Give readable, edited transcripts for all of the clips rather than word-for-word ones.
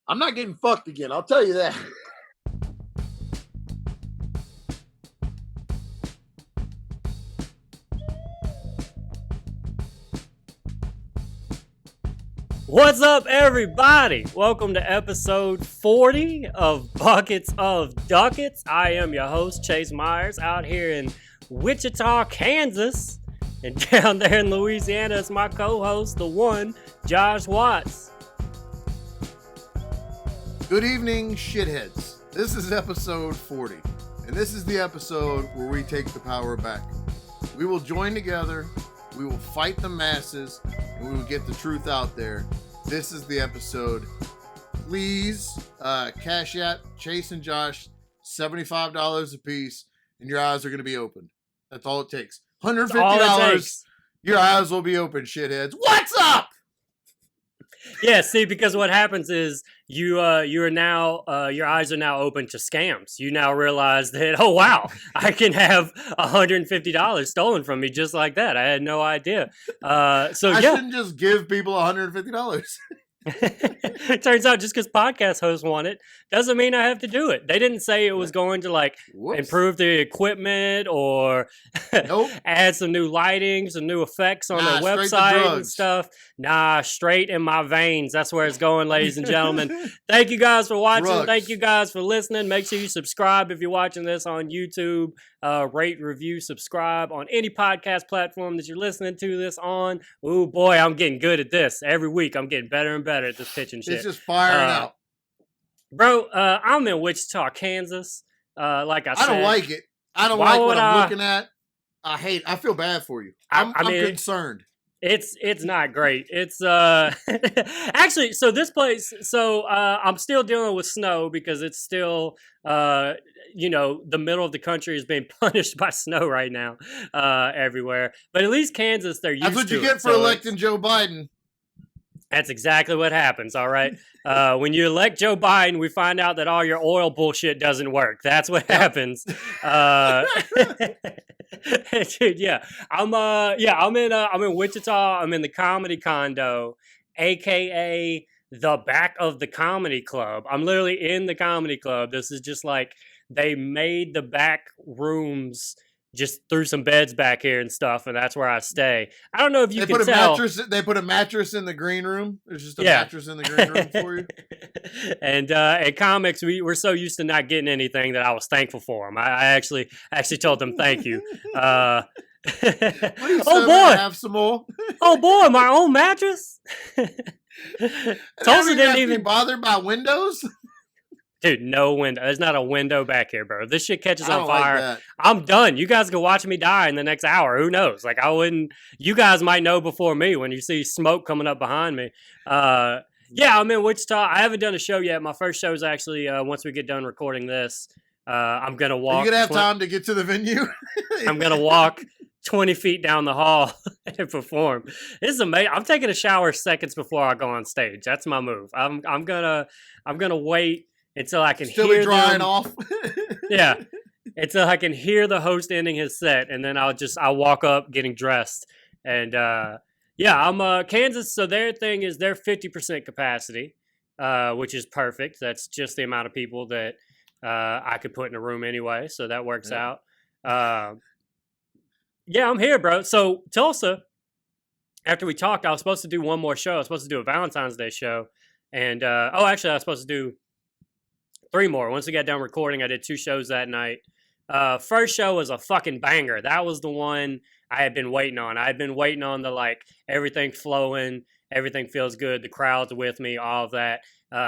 I'm not getting fucked again. I'll tell you that. What's up, everybody? Welcome to episode 40 of Buckets of Duckets. I am your host, Chase Myers, out here in Wichita, Kansas. And down there in Louisiana is my co-host, the one, Josh Watts. Good evening, shitheads. This is episode 40, and this is the episode where we take the power back. We will join together, we will fight the masses, and we will get the truth out there. This is the episode. Please cash out Chase and Josh $75 a piece, and your eyes are going to be opened. That's all it takes. $150. Your eyes will be open, shitheads. What's up? Yeah, see, because what happens is you are now your eyes are now open to scams. You now realize that, oh wow, I can have $150 stolen from me just like that. I had no idea. I shouldn't just give people $150. It turns out just because podcast hosts want it doesn't mean I have to do it. They didn't say it was going to improve the equipment or add some new lighting, some new effects on their website and stuff. Nah, straight in my veins. That's where it's going, ladies and gentlemen. Thank you guys for watching. Drugs. Thank you guys for listening. Make sure you subscribe if you're watching this on YouTube. Rate, review, subscribe on any podcast platform that you're listening to this on. Ooh, boy, I'm getting good at this. Every week, I'm getting better and better at this pitching shit. It's just firing out. Bro, I'm in Wichita, Kansas. Like I said. I don't like it. I don't like what I'm looking at. I feel bad for you. I'm concerned. It's not great. It's actually, so this place, I'm still dealing with snow because it's still the middle of the country is being punished by snow right now everywhere. But at least Kansas, they're used to it. That's what you get for electing Joe Biden. That's exactly what happens, all right? When you elect Joe Biden, we find out that all your oil bullshit doesn't work. That's what happens. Dude, yeah. I'm in Wichita. I'm in the comedy condo, aka the back of the comedy club. I'm literally in the comedy club. This is just like they made the back rooms, just threw some beds back here and stuff, and that's where I stay. I don't know if you can tell. They put a mattress in the green room. There's just a mattress in the green room for you. And at comics, we're so used to not getting anything that I was thankful for them. I actually told them thank you. Oh boy, have some more. Oh boy, my own mattress. Tulsa didn't even be bothered by windows. Dude, no window. There's not a window back here, bro. This shit catches on fire. I'm done. You guys can watch me die in the next hour. Who knows? Like, I wouldn't. You guys might know before me when you see smoke coming up behind me. Yeah, I'm in Wichita. I haven't done a show yet. My first show is actually once we get done recording this. I'm gonna walk. Are you gonna have time to get to the venue? I'm gonna walk 20 feet down the hall and perform. This is amazing. I'm taking a shower seconds before I go on stage. That's my move. I'm gonna wait until I can still hear be drying them. Off. Yeah. Until I can hear the host ending his set, and then I'll walk up getting dressed. And I'm Kansas, so their thing is they're 50% capacity, which is perfect. That's just the amount of people that I could put in a room anyway, so that works out. I'm here, bro. So Tulsa, after we talked, I was supposed to do one more show. I was supposed to do a Valentine's Day show. And actually I was supposed to do 3 more. Once we got done recording, I did 2 shows that night. First show was a fucking banger. That was the one I had been waiting on. I had been waiting on the everything flowing, everything feels good, the crowd's with me, all of that.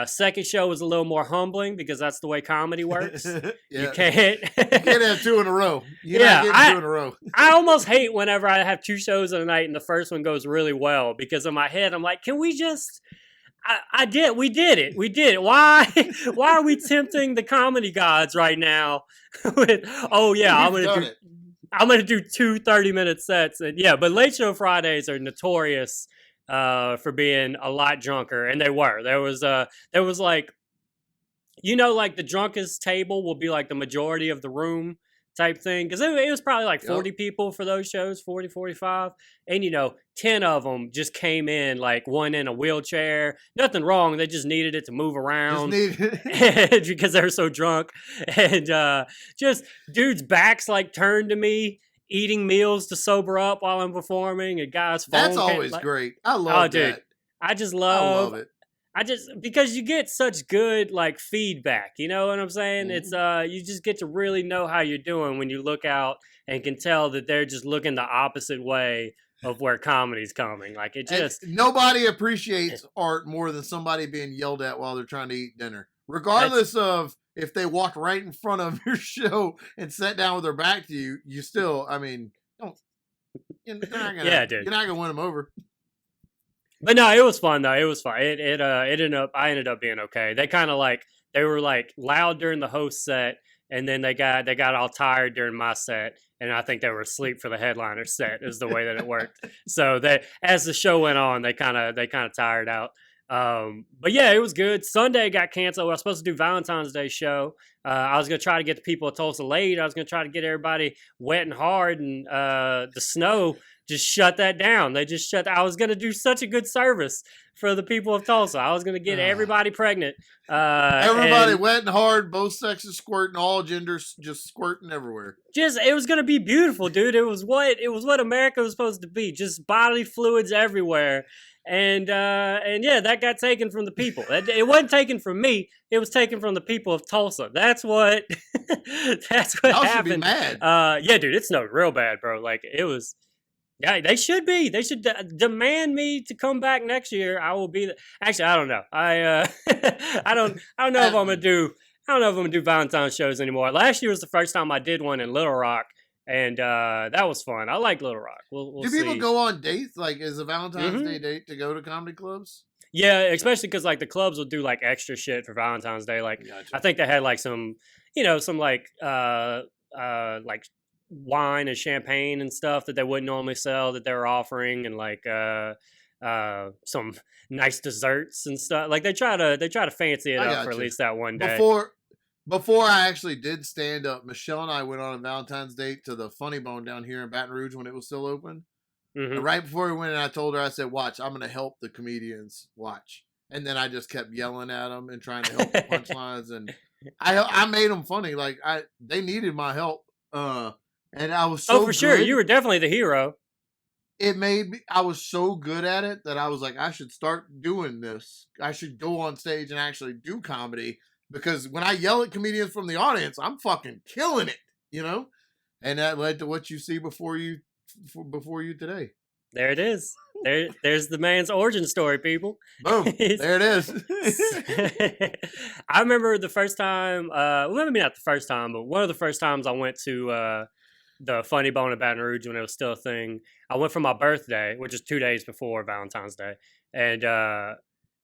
Second show was a little more humbling because that's the way comedy works. You can't have 2 in a row. You're not getting 2 in a row. I almost hate whenever I have 2 shows in a night and the first one goes really well because in my head I'm like, can we just... We did it. Why are we tempting the comedy gods right now with, I'm going to do 2 30-minute sets. And but late show Fridays are notorious for being a lot drunker. And they were. There was like, the drunkest table will be like the majority of the room type thing. Because it was probably like 40 Yep. people for those shows, 40, 45. And, 10 of them just came in, like one in a wheelchair. Nothing wrong. They just needed it to move Just around need because they were so drunk. And just dudes' backs like turned to me, eating meals to sober up while I'm performing. A guy's phone. That's always great. I Oh, love dude. that. I just I love love it. because you get such good like feedback, you know what I'm saying? It's you just get to really know how you're doing when you look out and can tell that they're just looking the opposite way of where comedy's coming. Like it And just nobody appreciates art more than somebody being yelled at while they're trying to eat dinner. Regardless of if they walked right in front of your show and sat down with their back to you, you still, I mean, don't you're not gonna, yeah, dude. you're not gonna win them over. But no, it was fun though. It was fun. I ended up being okay. They were like loud during the host set, and then they got all tired during my set, and I think they were asleep for the headliner set. Is the way that it worked. So that as the show went on, they kind of tired out. But yeah, it was good. Sunday got canceled. I was supposed to do Valentine's Day show. I was gonna try to get the people of Tulsa late. I was gonna try to get everybody wet and hard, and the snow just shut that down. They just shut. I was gonna do such a good service for the people of Tulsa. I was gonna get everybody pregnant. Everybody wet and hard, both sexes squirting, all genders just squirting everywhere. It was gonna be beautiful, dude. It was what America was supposed to be. Just bodily fluids everywhere. And yeah, that got taken from the people. It wasn't taken from me. It was taken from the people of Tulsa. That's what. That's what Y'all happened. should be mad. Yeah, dude, it snowed real bad, bro. Like it was. Yeah, they should be. They should demand me to come back next year. I will be. Actually, I don't know. I don't know if I'm gonna do. I don't know if I'm gonna do Valentine's shows anymore. Last year was the first time I did one in Little Rock. And that was fun. I like Little Rock. We'll Do see. people go on dates? Like, is a Valentine's Day date to go to comedy clubs? Yeah, especially because like the clubs will do like extra shit for Valentine's Day. Like, Gotcha. I think they had like some like wine and champagne and stuff that they wouldn't normally sell that they were offering, and like some nice desserts and stuff. Like they try to fancy it up for at least that one day. Before I actually did stand up, Michelle and I went on a Valentine's date to the FunnyBone down here in Baton Rouge when it was still open. Mm-hmm. And right before we went in, I told her, I said, watch, I'm going to help the comedians. Watch. And then I just kept yelling at them and trying to help the punchlines. And I made them funny. Like, they needed my help. And I was so for sure. You were definitely the hero. It made me, I was so good at it that I was like, I should start doing this. I should go on stage and actually do comedy. Because when I yell at comedians from the audience, I'm fucking killing it, you know? And that led to what you see before you today. There it is. There's the man's origin story, people. Boom. There it is. I remember the first time, well, maybe not the first time, but one of the first times I went to the FunnyBone in Baton Rouge when it was still a thing. I went for my birthday, which is 2 days before Valentine's Day. And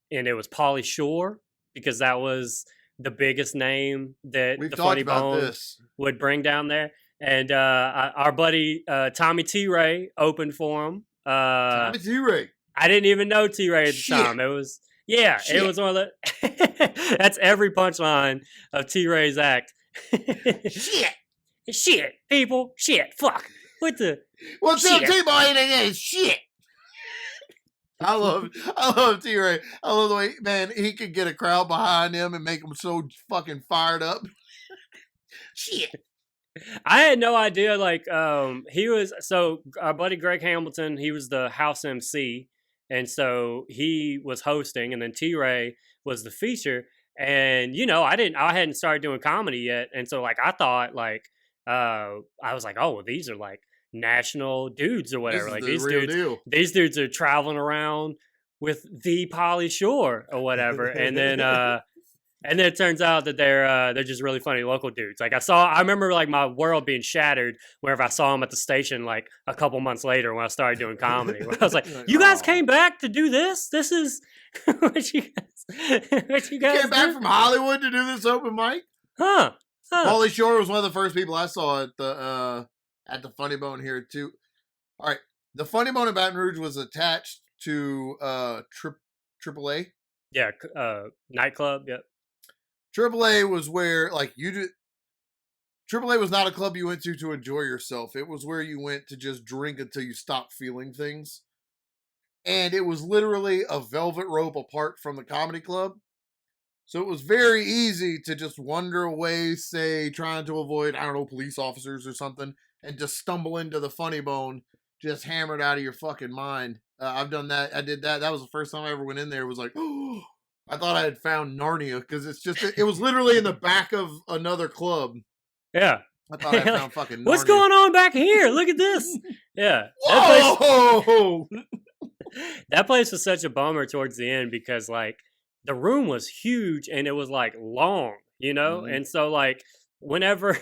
it was Pauly Shore, because that was the biggest name that the FunnyBone would bring down there. And our buddy Tommy T. Ray opened for him. Tommy T. Ray. I didn't even know T. Ray at the time. It was it was one of the that's every punchline of T. Ray's act. Shit, people, shit, fuck. What's up, T-Boy? Shit. I love T. Ray. I love the way, man, he could get a crowd behind him and make them so fucking fired up. Shit. I had no idea. Like, he was our buddy Greg Hamilton. He was the house MC, and so he was hosting, and then T. Ray was the feature. And I hadn't started doing comedy yet, and so like I thought like I was like, oh well, these are like national dudes or whatever. Like these dudes are traveling around with the Pauly Shore or whatever. And then it turns out that they're just really funny local dudes. Like I remember like my world being shattered whenever I saw them at the station like a couple months later when I started doing comedy. I was like, you guys came back to do this? This is what you guys came back from Hollywood to do this open mic? Huh. Pauly Shore was one of the first people I saw at the FunnyBone here too. All right, the FunnyBone in Baton Rouge was attached to AAA. Yeah, nightclub. Yep. AAA was where like AAA was not a club you went to enjoy yourself. It was where you went to just drink until you stopped feeling things. And it was literally a velvet rope apart from the comedy club. So it was very easy to just wander away, say, trying to avoid, I don't know, police officers or something, and just stumble into the FunnyBone, just hammered out of your fucking mind. I've done that. I did that. That was the first time I ever went in there. It was like, oh, I thought I had found Narnia, because it was literally in the back of another club. Yeah. I thought I found fucking Narnia. What's going on back here? Look at this. Yeah. Whoa! That place was such a bummer towards the end because, like, the room was huge and it was, like, long, you know? Mhm. And so, like, whenever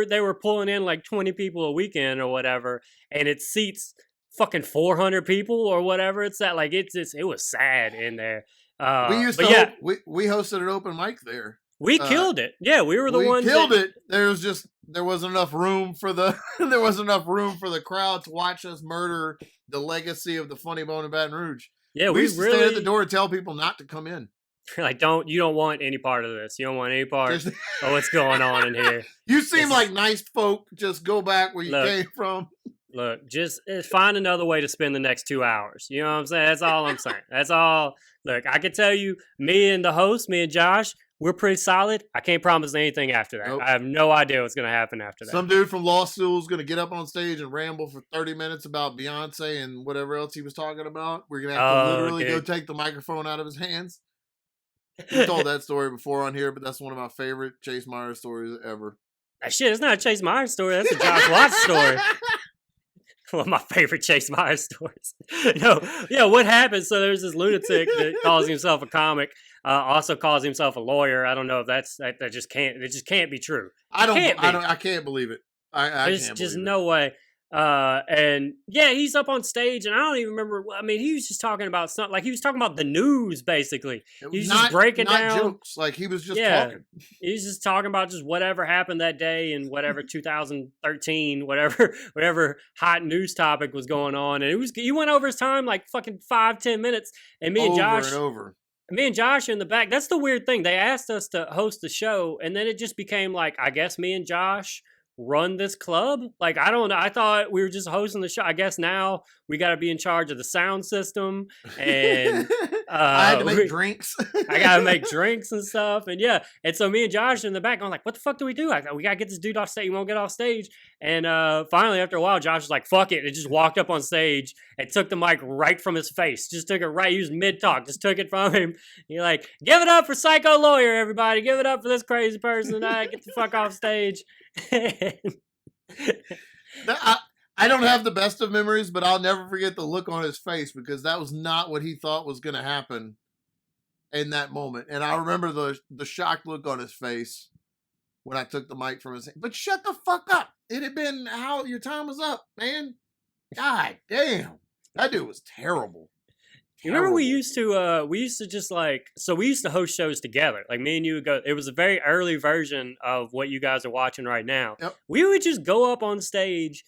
they were pulling in, like, 20 people a weekend or whatever, and it seats fucking 400 people or whatever it's at, like, it was sad in there. We used to we hosted an open mic there. We killed it. Yeah, we were the ones that killed it. There wasn't enough room for the crowd to watch us murder the legacy of the FunnyBone in Baton Rouge. Yeah, we used to stand at the door and tell people not to come in. Like, you don't want any part of this. You don't want any part of what's going on in here. You seem like nice folk. Just go back where you came from. Look, just find another way to spend the next 2 hours. You know what I'm saying? That's all I'm saying. That's all. Look, I can tell you, me and Josh, we're pretty solid. I can't promise anything after that. Nope. I have no idea what's going to happen after that. Some dude from law school is going to get up on stage and ramble for 30 minutes about Beyonce and whatever else he was talking about. We're going to have to literally go take the microphone out of his hands. We told that story before on here, but that's one of my favorite Chase Myers stories ever. Shit, it's not a Chase Myers story. That's a Josh Watts story. One of my favorite Chase Myers stories. No, yeah, what happened? So there's this lunatic that calls himself a comic, also calls himself a lawyer. I don't know if that just can't be true. I can't believe it. There's just no way. And yeah, he's up on stage, and I don't even remember. I mean, he was just talking about something, like he was talking about the news, basically. He was just breaking down jokes, like he was just talking. He was just talking about just whatever happened that day in whatever 2013, whatever hot news topic was going on, and he went over his time like fucking 5-10 minutes, and me and Josh are in the back. That's the weird thing. They asked us to host the show, and then it just became like, I guess me and Josh run this club. Like, I don't know. I thought we were just hosting the show. I guess now we got to be in charge of the sound system, and I had to make drinks. I got to make drinks and stuff. And yeah, and so me and Josh are in the back. I'm like, what the fuck do we do? We got to get this dude off stage. He won't get off stage. And finally, after a while, Josh was like, fuck it. And just walked up on stage and took the mic right from his face. Just took it right. He was mid-talk. Just took it from him. You're like, give it up for Psycho Lawyer, everybody. Give it up for this crazy person. Get the fuck off stage. I don't have the best of memories, but I'll never forget the look on his face, because that was not what he thought was going to happen in that moment. And I remember the shocked look on his face when I took the mic from his hand. But shut the fuck up. It had been your time was up, man. God damn. That dude was terrible. You remember we used to just like, so we used to host shows together. Like, me and you would go, it was a very early version of what you guys are watching right now. Yep. We would just go up on stage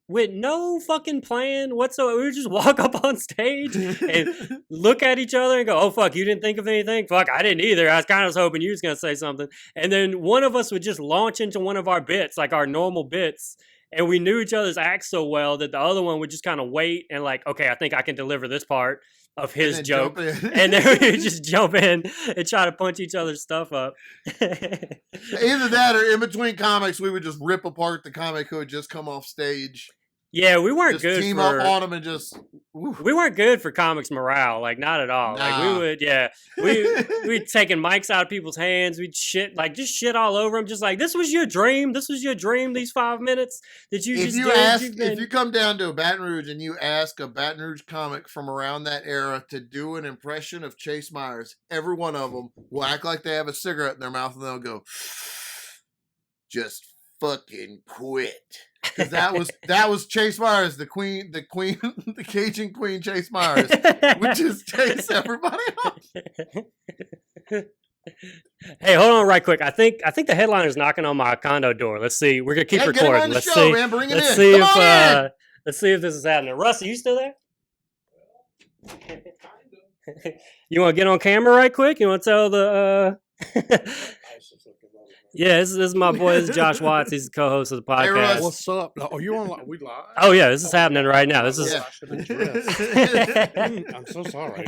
with no fucking plan whatsoever. We would just walk up on stage and look at each other and go, oh, fuck, you didn't think of anything? Fuck, I didn't either. I was kind of hoping you was going to say something. And then one of us would just launch into one of our bits, like our normal bits. And we knew each other's acts so well that the other one would just kind of wait and like, okay, I think I can deliver this part of his joke. And then we would just jump in and try to punch each other's stuff up. Either that or in between comics, we would just rip apart the comic who had just come off stage. Yeah, we weren't just good team up on them and just... Oof. We weren't good for comics morale, like, not at all. Nah. Like, we would, we'd taking mics out of people's hands, we'd shit all over them, just like, this was your dream, these 5 minutes that you just did. If you come down to a Baton Rouge and you ask a Baton Rouge comic from around that era to do an impression of Chase Myers, every one of them will act like they have a cigarette in their mouth and they'll go, just fucking quit. Because that was Chase Myers, the Cajun Queen Chase Myers, would just chase everybody off. Hey, hold on right quick. I think the headliner's knocking on my condo door. Let's see. We're gonna keep recording. Get him on the show, man. Bring it let's in. See Come if on in. Let's see if this is happening. Russ, are you still there? You want to get on camera right quick? You want to tell the Yeah, this is my boy. This is Josh Watts. He's the co-host of the Hey, Russ. podcast. What's up? Oh, you on? We live? Oh yeah, this is happening right now. This is. Yeah. I should have dressed. I'm so sorry.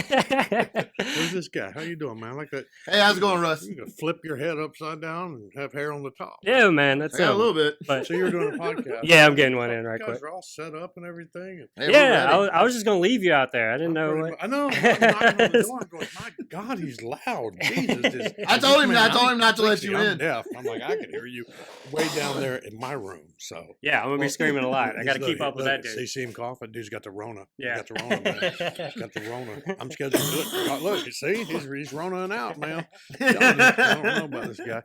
Who's this guy? How you doing, man? I like that. Hey, how's it going, Russ? You can flip your head upside down and have hair on the top. Yeah, man, that's Yeah, a him. little bit. But So you're doing a podcast? yeah, I'm getting one in You right guys quick. are all set up and everything. Hey, we're Yeah, ready. I was just gonna leave you out there. I didn't know. What... I know. I'm knocking on the door. I'm going, my God, he's loud. Jesus. I told him Man, not to let you I'm in. deaf. I'm like, I can hear you way down there in my room. So Yeah, I'm gonna be screaming a lot. I got to Look, keep up with that look, dude. See him coughing? Dude's got the Rona. Yeah. He's got the Rona, man. He's got the Rona. I'm scheduled to do it. Look, you see? He's Ronaing out, man. I don't know about this guy.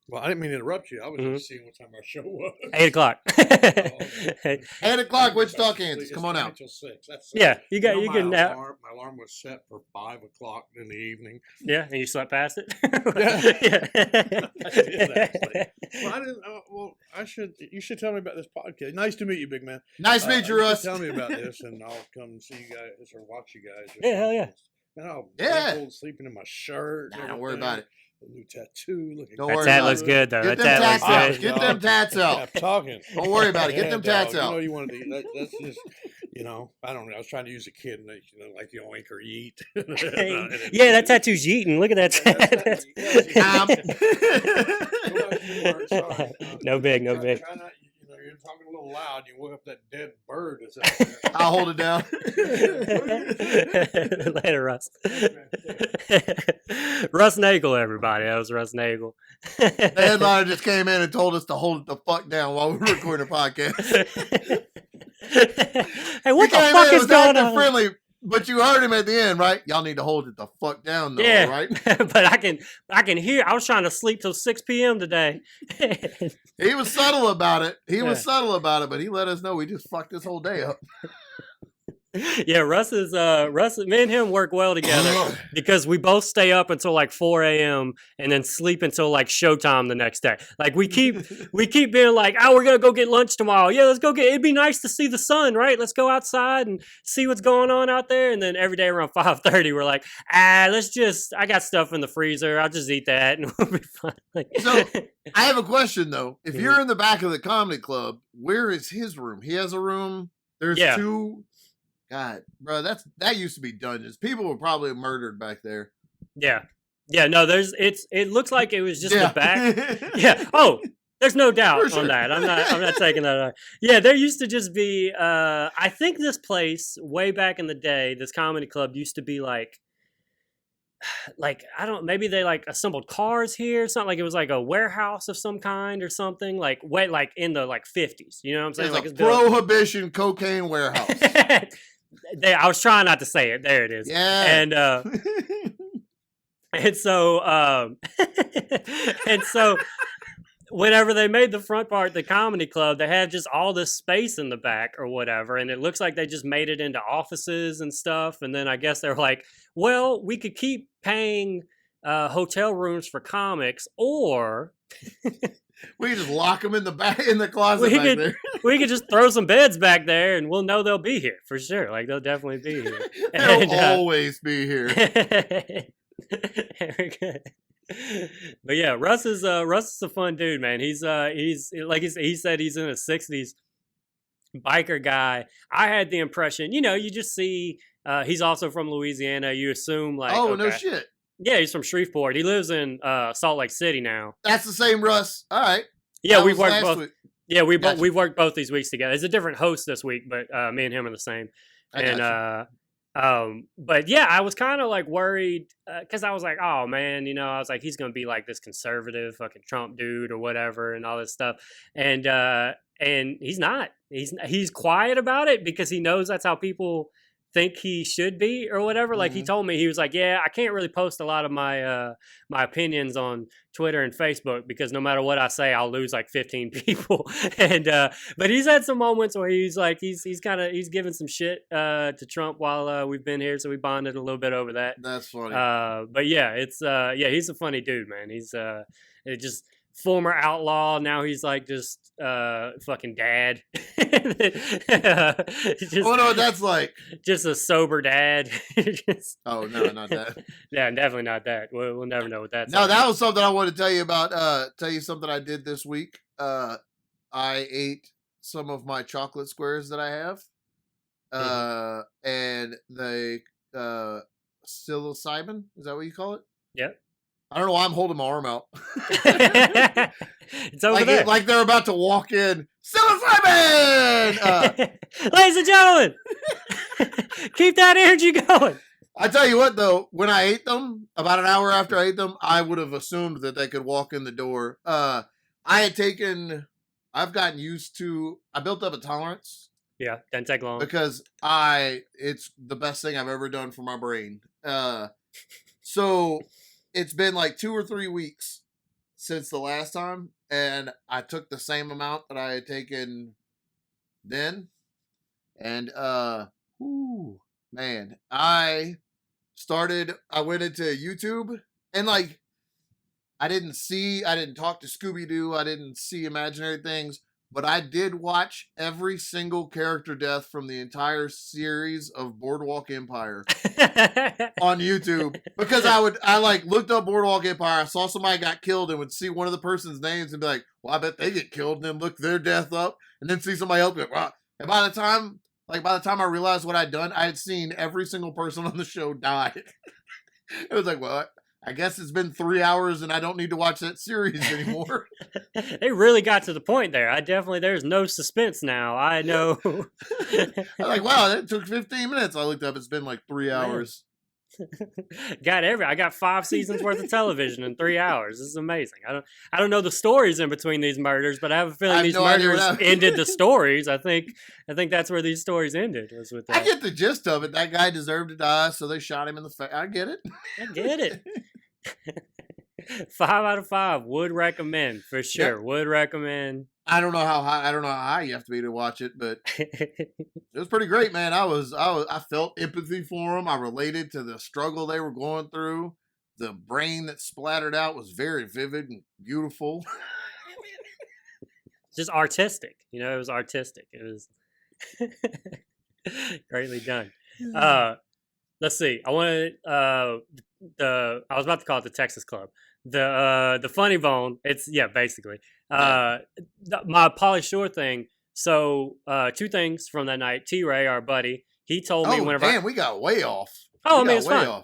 Well, I didn't mean to interrupt you. I was just seeing what time our show was. 8 o'clock. 8 o'clock, Wichita, Kansas. Come on out. Until 6. That's Yeah, you got know, you can. my alarm was set for 5 o'clock in the evening. Yeah, and you slept past it. Yeah. I did, actually. Well, I didn't. Well, I should. You should tell me about this podcast. Nice to meet you, big man. Nice to meet you, should Russ. Tell me about this, and I'll come see you guys or watch you guys. Yeah, hell yeah. Man, I'm Yeah. sleeping in my shirt. Nah, don't worry about it. A new tattoo. Looking Don't That worry tat about looks it. good though. Get That them tat tats looks out. good. Get them tats out. I'm talking. Don't worry about it. Get them tats dog. out. You know you want to. That's just. I don't know. I was trying to use a kid, and like you oink or eat. Yeah, that tattoo's yeeting. Look at that. Sorry. No big, no big. Try not, you're talking a little loud. You woke up that dead bird that's out there. I'll hold it down. Later, Russ. Russ Nagel, everybody. That was Russ Nagel. The headliner just came in and told us to hold it the fuck down while we were recording a podcast. Hey, what He the came fuck in, is was going acting on? friendly, but you heard him at the end, right? Y'all need to hold it the fuck down, though, Yeah, right? but I can hear. I was trying to sleep till 6 p.m. today. He was subtle about it. He was Yeah. subtle about it, but he let us know we just fucked this whole day up. Yeah, Russ, me and him work well together because we both stay up until like 4 a.m. and then sleep until like showtime the next day. Like we keep being like, oh, we're gonna go get lunch tomorrow. Yeah, let's go get. It'd be nice to see the sun, right? Let's go outside and see what's going on out there. And then every day around 5:30, we're like, I got stuff in the freezer. I'll just eat that and we'll be fine. Like, So I have a question though. If you're in the back of the comedy club, where is his room? He has a room. There's Yeah. two. God, bro, that used to be dungeons. People were probably murdered back there. yeah, no, it looks like it was just the back. back. Yeah. Oh, there's no doubt For sure. on that. I'm not taking that away. Yeah, there used to just be I think this place way back in the day, this comedy club used to be like maybe they like assembled cars here, something like it was like a warehouse of some kind or something, like in the like 50s. You know what I'm saying? It's Like a prohibition cocaine warehouse. I was trying not to say it. There it is. Yeah. And and so whenever they made the front part the comedy club, they had just all this space in the back or whatever, and it looks like they just made it into offices and stuff. And then I guess they're like, well, we could keep paying hotel rooms for comics, or we could just lock them in the back in the closet back there. we could just throw some beds back there and we'll know they'll be here for sure. Like they'll definitely be here. They'll always be here. Very good. But yeah, Russ is a fun dude, man. He's like he said he's in his 60s, biker guy. I had the impression, you just see he's also from Louisiana. You assume like, Oh, okay. no shit. Yeah, he's from Shreveport. He lives in Salt Lake City now. That's the same Russ. All right. Yeah, That we've was worked last both. week. Yeah, Gotcha. we've worked both these weeks together. It's a different host this week, but me and him are the same. I But yeah, I was kind of like worried because I was like, oh man, I was like, he's gonna be like this conservative fucking Trump dude or whatever and all this stuff, and he's not. He's quiet about it because he knows that's how people think he should be or whatever. Like he told me, he was like, yeah, I can't really post a lot of my my opinions on Twitter and Facebook because no matter what I say, I'll lose like 15 people. And but he's had some moments where he's like he's given some shit to Trump while we've been here, so we bonded a little bit over that. That's funny. But yeah, it's he's a funny dude, man. He's it just former outlaw. Now he's like just fucking dad. I wonder what that's like. Just a sober dad. Oh no, not that. Yeah, definitely not that. We'll never know what that's No, like. that was something I wanted to tell you about. Tell you something I did this week. I ate some of my chocolate squares that I have. And the psilocybin, is that what you call it? Yep. I don't know why I'm holding my arm out. It's over there. Like they're about to walk in. Psilocybin! Ladies and gentlemen, keep that energy going. I tell you what, though, when I ate them, about an hour after I ate them, I would have assumed that they could walk in the door. I've gotten used to, I built up a tolerance. Yeah, doesn't take long. Because it's the best thing I've ever done for my brain. So it's been like 2 or 3 weeks since the last time, and I took the same amount that I had taken then. And man, I went into YouTube, and like I didn't talk to Scooby-Doo, I didn't see imaginary things, but I did watch every single character death from the entire series of Boardwalk Empire on YouTube, because I looked up Boardwalk Empire, I saw somebody got killed, and would see one of the person's names and be like, well, I bet they get killed, and then look their death up, and then see somebody else, like, wow. And by the time I realized what I'd done, I had seen every single person on the show die. It was like, well, I guess it's been 3 hours and I don't need to watch that series anymore. They really got to the point there. There's no suspense now. I know. I'm like, wow, that took 15 minutes. I looked up, it's been like 3 hours. I got 5 seasons worth of television in 3 hours. This is amazing. I don't know the stories in between these murders, but I have a feeling these murders ended the stories. I think that's where these stories ended. Was with that. I get the gist of it. That guy deserved to die, so they shot him in the face. I get it. 5 out of 5 would recommend for sure. Yep. Would recommend. I don't know how high you have to be to watch it, but it was pretty great, man. I felt empathy for them. I related to the struggle they were going through. The brain that splattered out was very vivid and beautiful. Just artistic, it was artistic. It was greatly done. Let's see. I wanted I was about to call it the Texas Club. The FunnyBone. It's basically. My Pauly Shore thing. So 2 things from that night. T-Ray, our buddy, he told me whenever. Damn, we got way off. Oh, I mean, it's fine.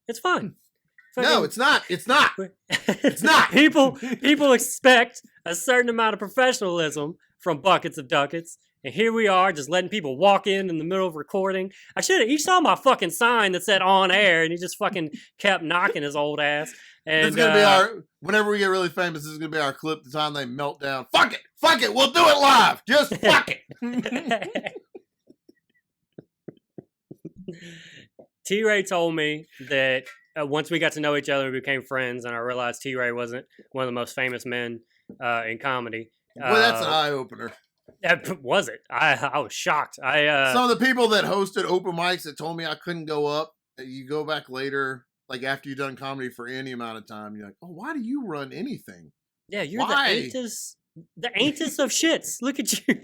It's fine. No, it's not. It's not. It's not. People expect a certain amount of professionalism from Buckets of Duckets. And here we are, just letting people walk in the middle of recording. You saw my fucking sign that said on air, and he just fucking kept knocking his old ass. And this is going to be whenever we get really famous, this is going to be our clip, the time they melt down. Fuck it, we'll do it live. Just fuck it. T-Ray told me that once we got to know each other, we became friends, and I realized T-Ray wasn't one of the most famous men in comedy. Well, that's an eye-opener. Was it? I was shocked. Some of the people that hosted open mics that told me I couldn't go up, you go back later, like after you've done comedy for any amount of time, you're like, oh, why do you run anything? Yeah, you're the antus of shits. Look at you.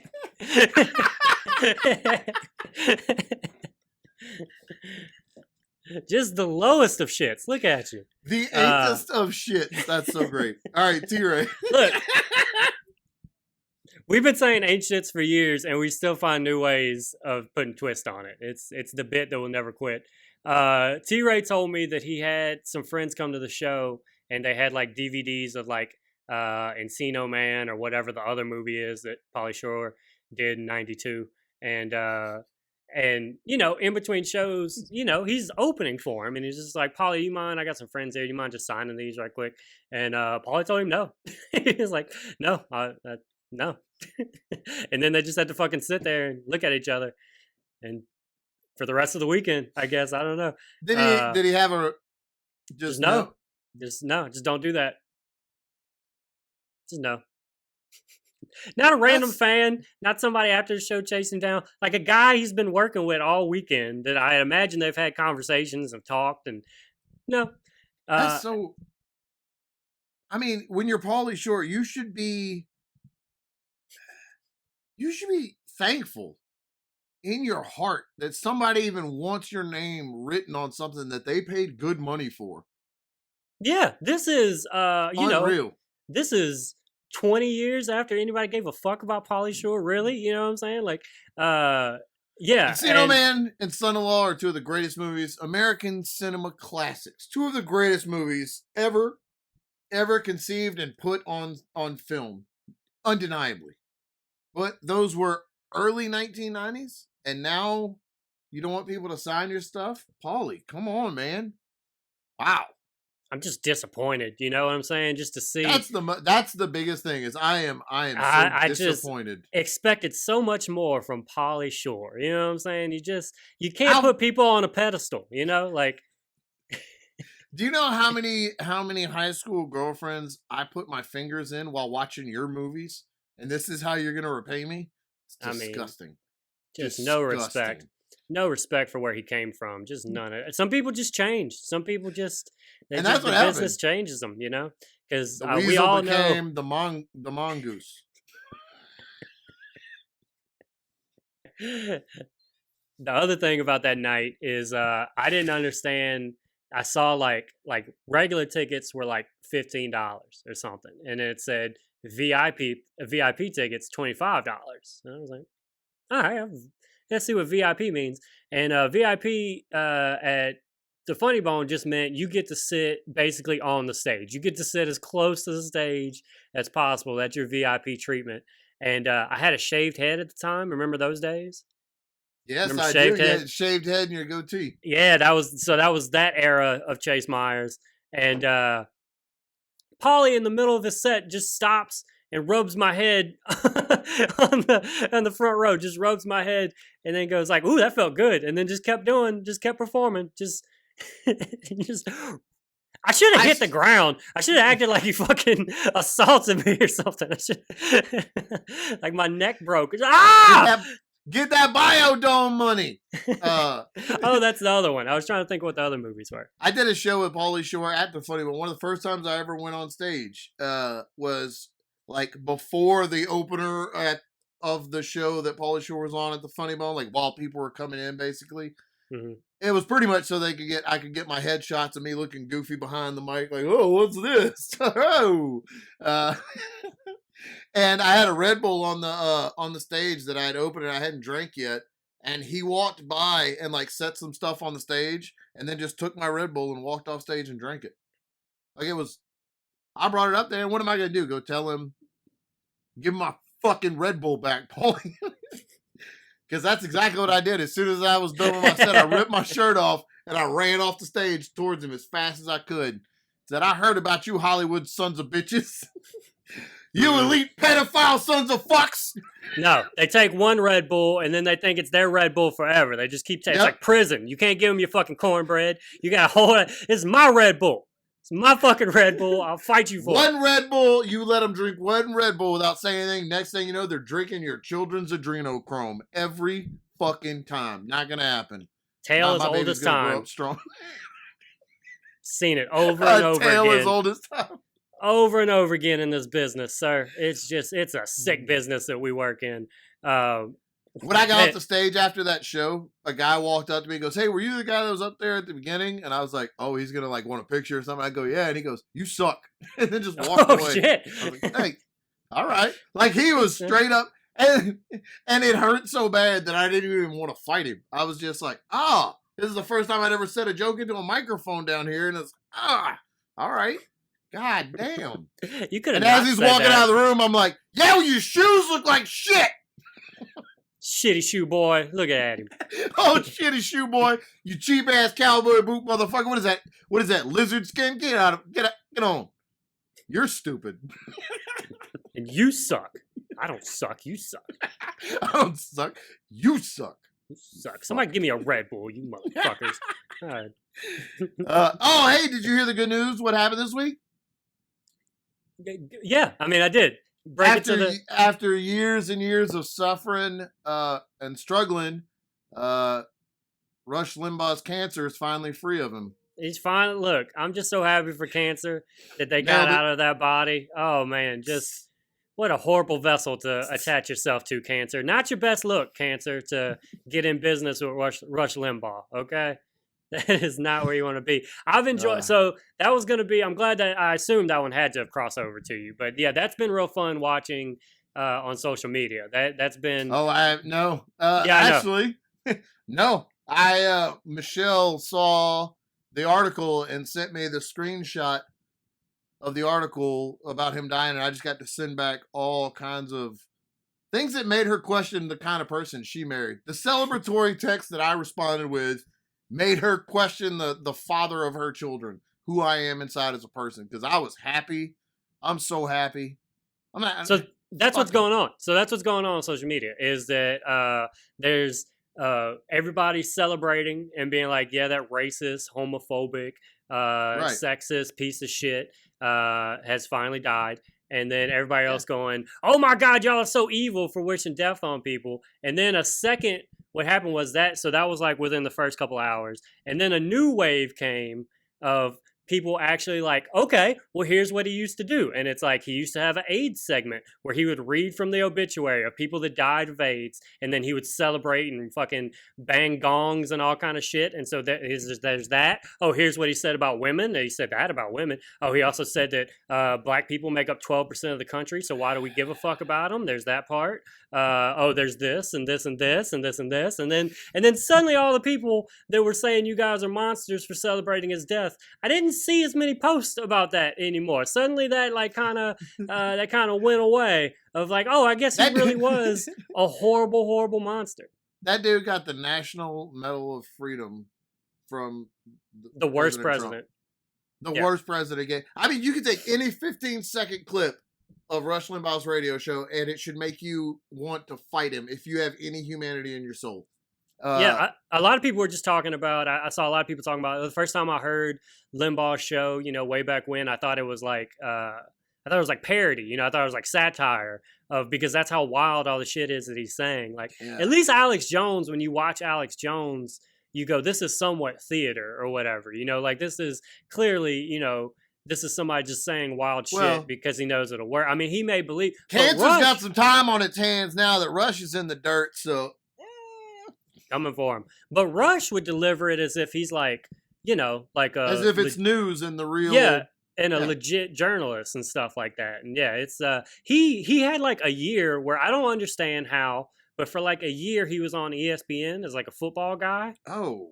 Just the lowest of shits. Look at you. The antus of shits. That's so great. All right, T-Ray. Look. We've been saying ain't shits for years, and we still find new ways of putting twist on it. It's the bit that will never quit. T-Ray told me that he had some friends come to the show, and they had like DVDs of like Encino Man or whatever the other movie is that Pauly Shore did in '92, and in between shows, he's opening for him, and he's just like, Pauly, you mind? I got some friends here. You mind just signing these right quick? And Pauly told him no. He was like, no, no. And then they just had to fucking sit there and look at each other, and for the rest of the weekend, I guess, I don't know. Did he have a just no? Just don't do that. Just no. Not a random fan, not somebody after the show chasing down, like a guy he's been working with all weekend that I imagine they've had conversations and talked, and no. That's so. I mean, when you're Pauly Shore, you should be thankful in your heart that somebody even wants your name written on something that they paid good money for. Yeah, this is Unreal. This is 20 years after anybody gave a fuck about Pauly Shore, really? You know what I'm saying? Like, yeah. Encino Man and Son-in-Law are two of the greatest movies, American cinema classics. Two of the greatest movies ever conceived and put on film, undeniably. But those were early 1990s, and now you don't want people to sign your stuff? Pauly, come on, man. Wow. I'm just disappointed, you know what I'm saying? Just to see that's the biggest thing is I am disappointed. Just expected so much more from Pauly Shore. You know what I'm saying? You can't put people on a pedestal, you know? Like, do you know how many high school girlfriends I put my fingers in while watching your movies? And this is how you're gonna repay me? It's disgusting. Just no respect. No respect for where he came from. Just none of it. Some people just change. Some people just and that's what happened. Business changes them, you know? Because we all became the Mongoose. The other thing about that night is I didn't understand. I saw like regular tickets were like $15 or something, and it said VIP tickets $25. And I was like, all right, let's see what VIP means. And VIP at the FunnyBone just meant you get to sit basically on the stage. You get to sit as close to the stage as possible. That's your VIP treatment. And I had a shaved head at the time. Remember those days? Yes, remember I do. You had shaved head and your goatee. Yeah, that was that era of Chase Myers. And Pauly in the middle of his set just stops and rubs my head on the front row, just rubs my head and then goes like, ooh, that felt good. And then just kept performing. I should have hit the ground. I should have acted like he fucking assaulted me or something. Like my neck broke. Get that Biodome money. Oh, that's the other one. I was trying to think what the other movies were. I did a show with Pauly Shore at the FunnyBone. One of the first times I ever went on stage was like before the opener of the show that Pauly Shore was on at the FunnyBone, like while people were coming in, basically. Mm-hmm. It was pretty much so I could get my headshots of me looking goofy behind the mic, like, oh, what's this? Oh, and I had a Red Bull on the stage that I had opened and I hadn't drank yet. And he walked by and like set some stuff on the stage and then just took my Red Bull and walked off stage and drank it. Like I brought it up there, and what am I going to do? Go tell him, give him my fucking Red Bull back, Pauly? Because that's exactly what I did. As soon as I was done with my set, I ripped my shirt off and I ran off the stage towards him as fast as I could. Said, I heard about you Hollywood sons of bitches. You elite pedophile sons of fucks. No, they take one Red Bull and then they think it's their Red Bull forever. They just keep taking It's like prison. You can't give them your fucking cornbread. You got to hold it. It's my Red Bull. It's my fucking Red Bull. I'll fight you for one Red Bull. You let them drink one Red Bull without saying anything. Next thing you know, they're drinking your children's adrenochrome every fucking time. Not going to happen. Tale as old as time. Seen it over and over again. Tale as old as time. Over and over again in this business, sir. It's a sick business that we work in. When I got off the stage after that show, a guy walked up to me and goes, hey, were you the guy that was up there at the beginning? And I was like, oh, he's going to like want a picture or something. I go, yeah. And he goes, you suck. And then just walked away. Shit. I was like, hey, all right. Like he was straight up. And it hurt so bad that I didn't even want to fight him. I was just like, this is the first time I'd ever said a joke into a microphone down here. And it's, all right. God damn. You could have. And as he's walking out of the room, I'm like, yo, your shoes look like shit. Shitty shoe boy. Look at him. Oh, shitty shoe boy. You cheap ass cowboy boot motherfucker. What is that? What is that? Lizard skin? Get on. You're stupid. And you suck. I don't suck. You suck. I don't suck. You suck. You suck. Somebody give me a Red Bull, you motherfuckers. All right. Hey, did you hear the good news? What happened this week? Yeah, I mean, I did. After years and years of suffering and struggling, Rush Limbaugh's cancer is finally free of him. He's fine. Look, I'm just so happy for Cancer that they got out of that body. Oh man, just what a horrible vessel to attach yourself to, Cancer. Not your best look, Cancer, to get in business with Rush Limbaugh. Okay, that is not where you want to be. I've enjoyed. So that was going to be. I'm glad that I assumed that one had to have crossover to you. But yeah, that's been real fun watching on social media. That's been. Oh, no. Yeah, actually, no. Michelle saw the article and sent me the screenshot of the article about him dying, and I just got to send back all kinds of things that made her question the kind of person she married. The celebratory text that I responded with made her question the father of her children, who I am inside as a person, because I was happy. I'm so happy. So that's what's going on. So that's what's going on social media is that there's everybody celebrating and being like, yeah, that racist, homophobic, sexist piece of shit has finally died. And then everybody else going, oh my God, y'all are so evil for wishing death on people. And then what happened was that was like within the first couple hours. And then a new wave came of people actually like, okay, well, here's what he used to do. And it's like he used to have an AIDS segment where he would read from the obituary of people that died of AIDS, and then he would celebrate and fucking bang gongs and all kind of shit. And so there's that. Oh, here's what he said about women. He said that about women. Oh, he also said that black people make up 12% of the country, so why do we give a fuck about them? There's that part. Oh, there's this and this and this and this and this. And then suddenly all the people that were saying you guys are monsters for celebrating his death, I didn't see as many posts about that anymore. Suddenly that like kind of went away of like, oh, I guess he really was a horrible, horrible monster. That dude got the National Medal of Freedom from the worst president. The worst president again. I mean, you could take any 15-second clip of Rush Limbaugh's radio show, and it should make you want to fight him if you have any humanity in your soul. A lot of people were just talking about. I saw a lot of people talking about it. The first time I heard Limbaugh's show, way back when, I thought it was like parody. I thought it was like satire because that's how wild all the shit is that he's saying. Like at least Alex Jones, when you watch Alex Jones, you go, this is somewhat theater or whatever. Like this is clearly, this is somebody just saying wild shit because he knows it'll work. I mean, he may believe. Cancer's got some time on its hands now that Rush is in the dirt, so. Coming for him. But Rush would deliver it as if he's like, as if it's news and the real. Yeah, and a legit journalist and stuff like that. And yeah, it's he had like a year where I don't understand how, but for like a year he was on ESPN as like a football guy. Oh.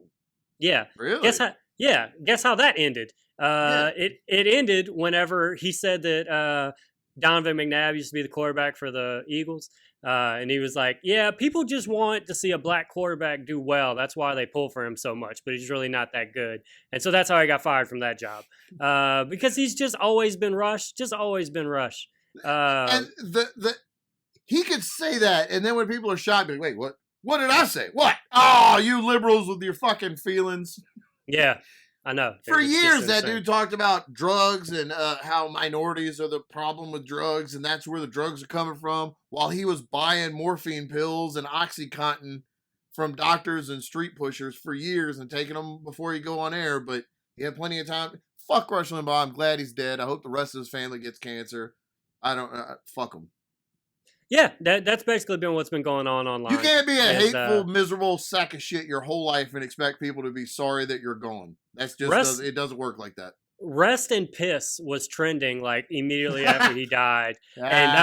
Yeah. Really? Guess how that ended. It ended whenever he said that Donovan McNabb used to be the quarterback for the Eagles. And he was like, yeah, people just want to see a black quarterback do well. That's why they pull for him so much, but he's really not that good. And so that's how he got fired from that job. Because he's just always been Rush. And he could say that, and then when people are shocked, like, wait, what? What did I say? What? Oh, you liberals with your fucking feelings. Yeah, I know. For years, that dude talked about drugs and how minorities are the problem with drugs, and that's where the drugs are coming from, while he was buying morphine pills and OxyContin from doctors and street pushers for years and taking them before he go on air, but he had plenty of time. Fuck Rush Limbaugh. I'm glad he's dead. I hope the rest of his family gets cancer. I don't... fuck him. Yeah, that's basically been what's been going on online. You can't be a hateful, miserable sack of shit your whole life and expect people to be sorry that you're gone. That's just it doesn't work like that. Rest and piss was trending like immediately after he died, and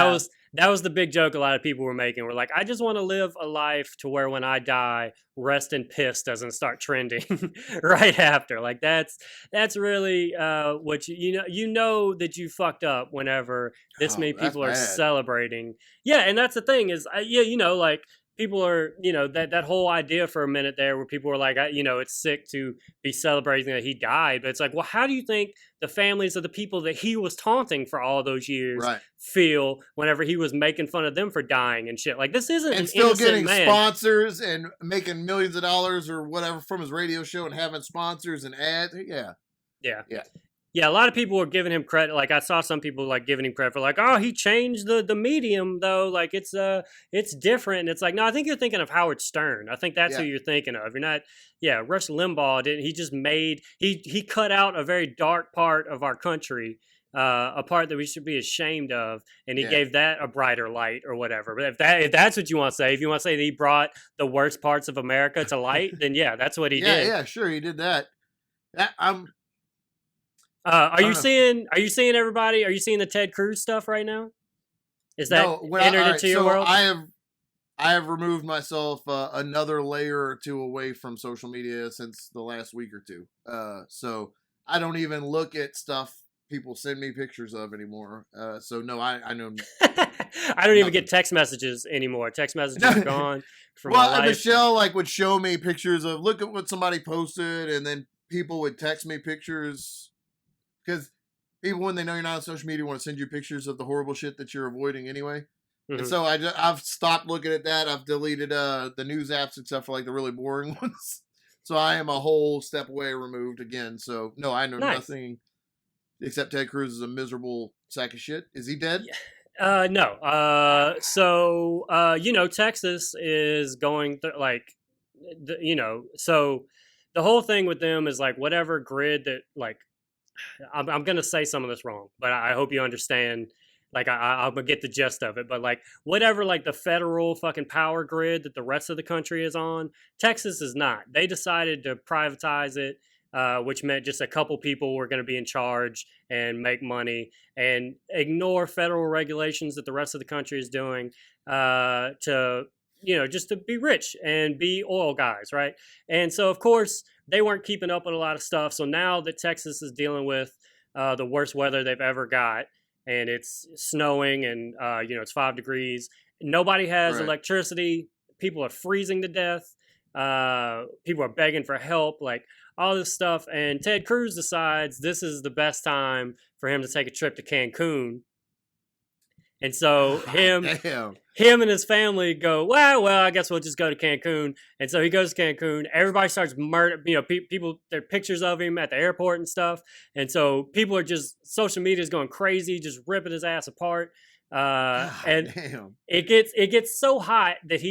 that was the big joke a lot of people were making. We're like, I just want to live a life to where when I die, rest and piss doesn't start trending right after. Like that's really what you know that you fucked up whenever this many people are celebrating. Yeah, and that's the thing is, like people are, that whole idea for a minute there where people were like, it's sick to be celebrating that he died. But it's like, well, how do you think the families of the people that he was taunting for all those years feel whenever he was making fun of them for dying and shit? Like, this isn't and an still getting man. Sponsors and making millions of dollars or whatever from his radio show and having sponsors and ads. Yeah. Yeah, a lot of people were giving him credit. Like I saw some people like giving him credit for like, oh, he changed the medium though. Like it's different. And it's like, no, I think you're thinking of Howard Stern. I think that's who Yeah. you're thinking of. You're not. Yeah, Rush Limbaugh didn't. He just made he cut out a very dark part of our country. A part that we should be ashamed of, and he Yeah. gave that a brighter light or whatever. But if that's what you want to say, if you want to say that he brought the worst parts of America to light, then yeah, that's what he did. Yeah, sure, he did that. I'm Are you know. seeing everybody? Are you seeing the Ted Cruz stuff right now? Is that no. Well, entered all right, into your so world? I have removed myself another layer or two away from social media since the last week or two. So I don't even look at stuff people send me pictures of anymore. So no, I know. I don't even get text messages anymore. Text messages are gone from my life. Michelle would show me pictures of look at what somebody posted, and then people would text me pictures because people, when they know you're not on social media, want to send you pictures of the horrible shit that you're avoiding anyway. Mhm. And so I've stopped looking at that. I've deleted the news apps except for like the really boring ones. So I am a whole step away removed again. So no, I know nothing except Ted Cruz is a miserable sack of shit. Is he dead? No. So Texas is going through so the whole thing with them is like whatever grid that like I'm gonna say some of this wrong, but I hope you understand. Like I'm gonna get the gist of it, but like whatever, like the federal fucking power grid that the rest of the country is on, Texas is not. They decided to privatize it, which meant just a couple people were going to be in charge and make money and ignore federal regulations that the rest of the country is doing to just to be rich and be oil guys, right? And so of course they weren't keeping up with a lot of stuff. So now that Texas is dealing with the worst weather they've ever got. And it's snowing and, it's 5 degrees. Nobody has electricity. People are freezing to death. People are begging for help, like all this stuff. And Ted Cruz decides this is the best time for him to take a trip to Cancun. And so him and his family go, well, I guess we'll just go to Cancun. And so he goes to Cancun. Everybody starts murdering, people, there are pictures of him at the airport and stuff. And so people are just, social media is going crazy, just ripping his ass apart. It gets so hot that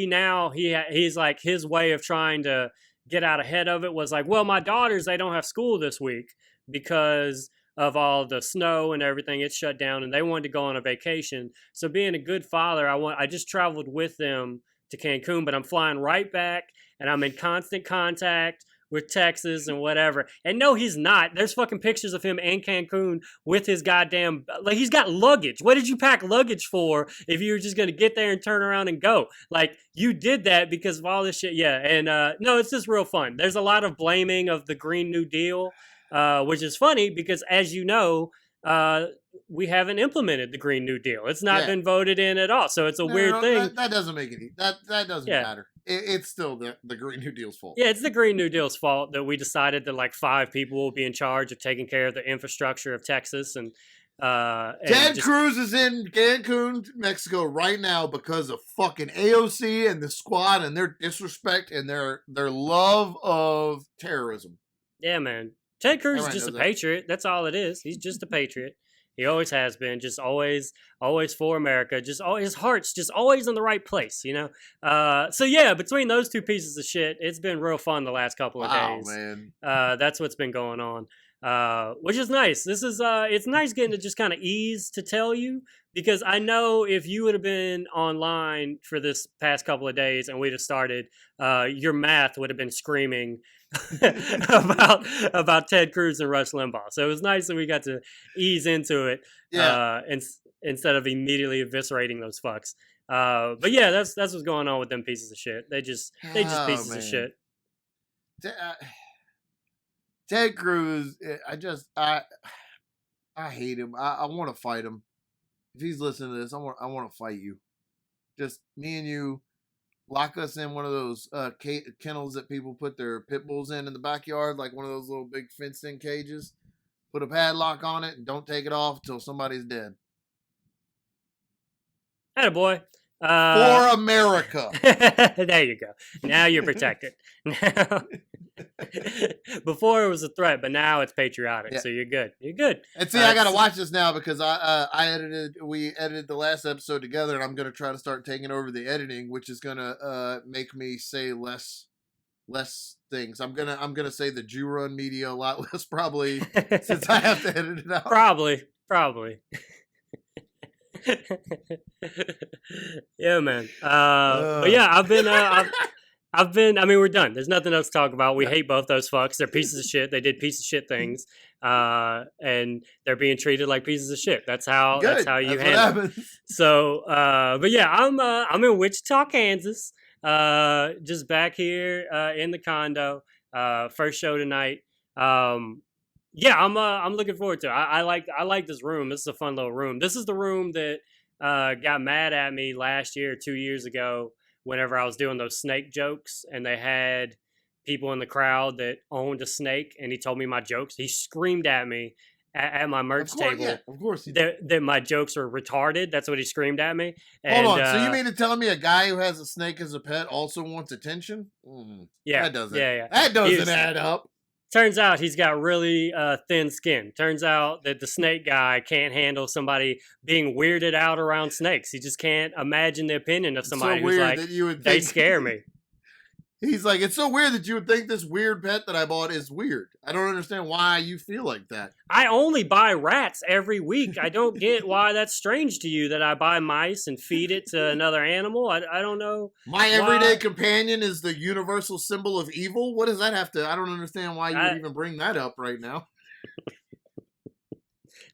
he's like, his way of trying to get out ahead of it was like, well, my daughters, they don't have school this week because of all the snow and everything. It's shut down and they wanted to go on a vacation. So being a good father, I just traveled with them to Cancun, but I'm flying right back and I'm in constant contact with Texas and whatever. And no, he's not. There's fucking pictures of him in Cancun with his goddamn, like he's got luggage. What did you pack luggage for if you were just going to get there and turn around and go? Like you did that because of all this shit. Yeah. And no, it's just real fun. There's a lot of blaming of the Green New Deal. Which is funny because, as you know, we haven't implemented the Green New Deal. It's not been voted in at all. So it's a weird thing. That doesn't make any. That doesn't matter. It's still the Green New Deal's fault. Yeah, it's the Green New Deal's fault that we decided that like 5 people will be in charge of taking care of the infrastructure of Texas. And Ted Cruz is in Cancun, Mexico right now because of fucking AOC and the squad and their disrespect and their love of terrorism. Yeah, man. Ted Cruz is just a patriot. That's all it is. He's just a patriot. He always has been. Just always for America. Just his heart's just always in the right place, So yeah, between those two pieces of shit, it's been real fun the last couple of days. Man. That's what's been going on, which is nice. This is it's nice getting to just kind of ease to tell you because I know if you would have been online for this past couple of days and we'd have started, your math would have been screaming about Ted Cruz and Rush Limbaugh. So it was nice that we got to ease into it, instead of immediately eviscerating those fucks. But yeah, that's what's going on with them pieces of shit. They just pieces of shit. Ted Cruz, I hate him. I want to fight him. If he's listening to this, I want to fight you. Just me and you. Lock us in one of those kennels that people put their pit bulls in the backyard, like one of those little big fenced-in cages. Put a padlock on it and don't take it off until somebody's dead. Attaboy. For America. There you go. Now you're protected. Now, before it was a threat, but now it's patriotic. Yeah. So you're good. You're good. And see, I gotta watch this now because we edited the last episode together, and I'm gonna try to start taking over the editing, which is gonna make me say less things. I'm gonna say the Jew run media a lot less probably since I have to edit it out. Probably. Yeah, man. But yeah, I've been. I mean, we're done. There's nothing else to talk about. We hate both those fucks. They're pieces of shit. They did piece of shit things, and they're being treated like pieces of shit. That's how. Good. That's how you That's handle it. happens. So, but yeah, I'm in Wichita, Kansas. Just back here in the condo. First show tonight. Yeah, I'm looking forward to it. I like this room. This is a fun little room. This is the room that got mad at me last year, 2 years ago, whenever I was doing those snake jokes, and they had people in the crowd that owned a snake, and he told me my jokes. He screamed at me at my merch table. Yeah, of course. That my jokes were retarded. That's what he screamed at me. Hold on. So you mean to tell me a guy who has a snake as a pet also wants attention? Yeah, that doesn't. Yeah. That doesn't add up. Turns out he's got really thin skin. Turns out that the snake guy can't handle somebody being weirded out around snakes. He just can't imagine the opinion of somebody who's like, that you would they think, scare me. He's like, it's so weird that you would think this weird pet that I bought is weird. I don't understand why you feel like that. I only buy rats every week. I don't get why that's strange to you that I buy mice and feed it to another animal. I don't know. My everyday companion is the universal symbol of evil. What does that have to? I don't understand why you would even bring that up right now.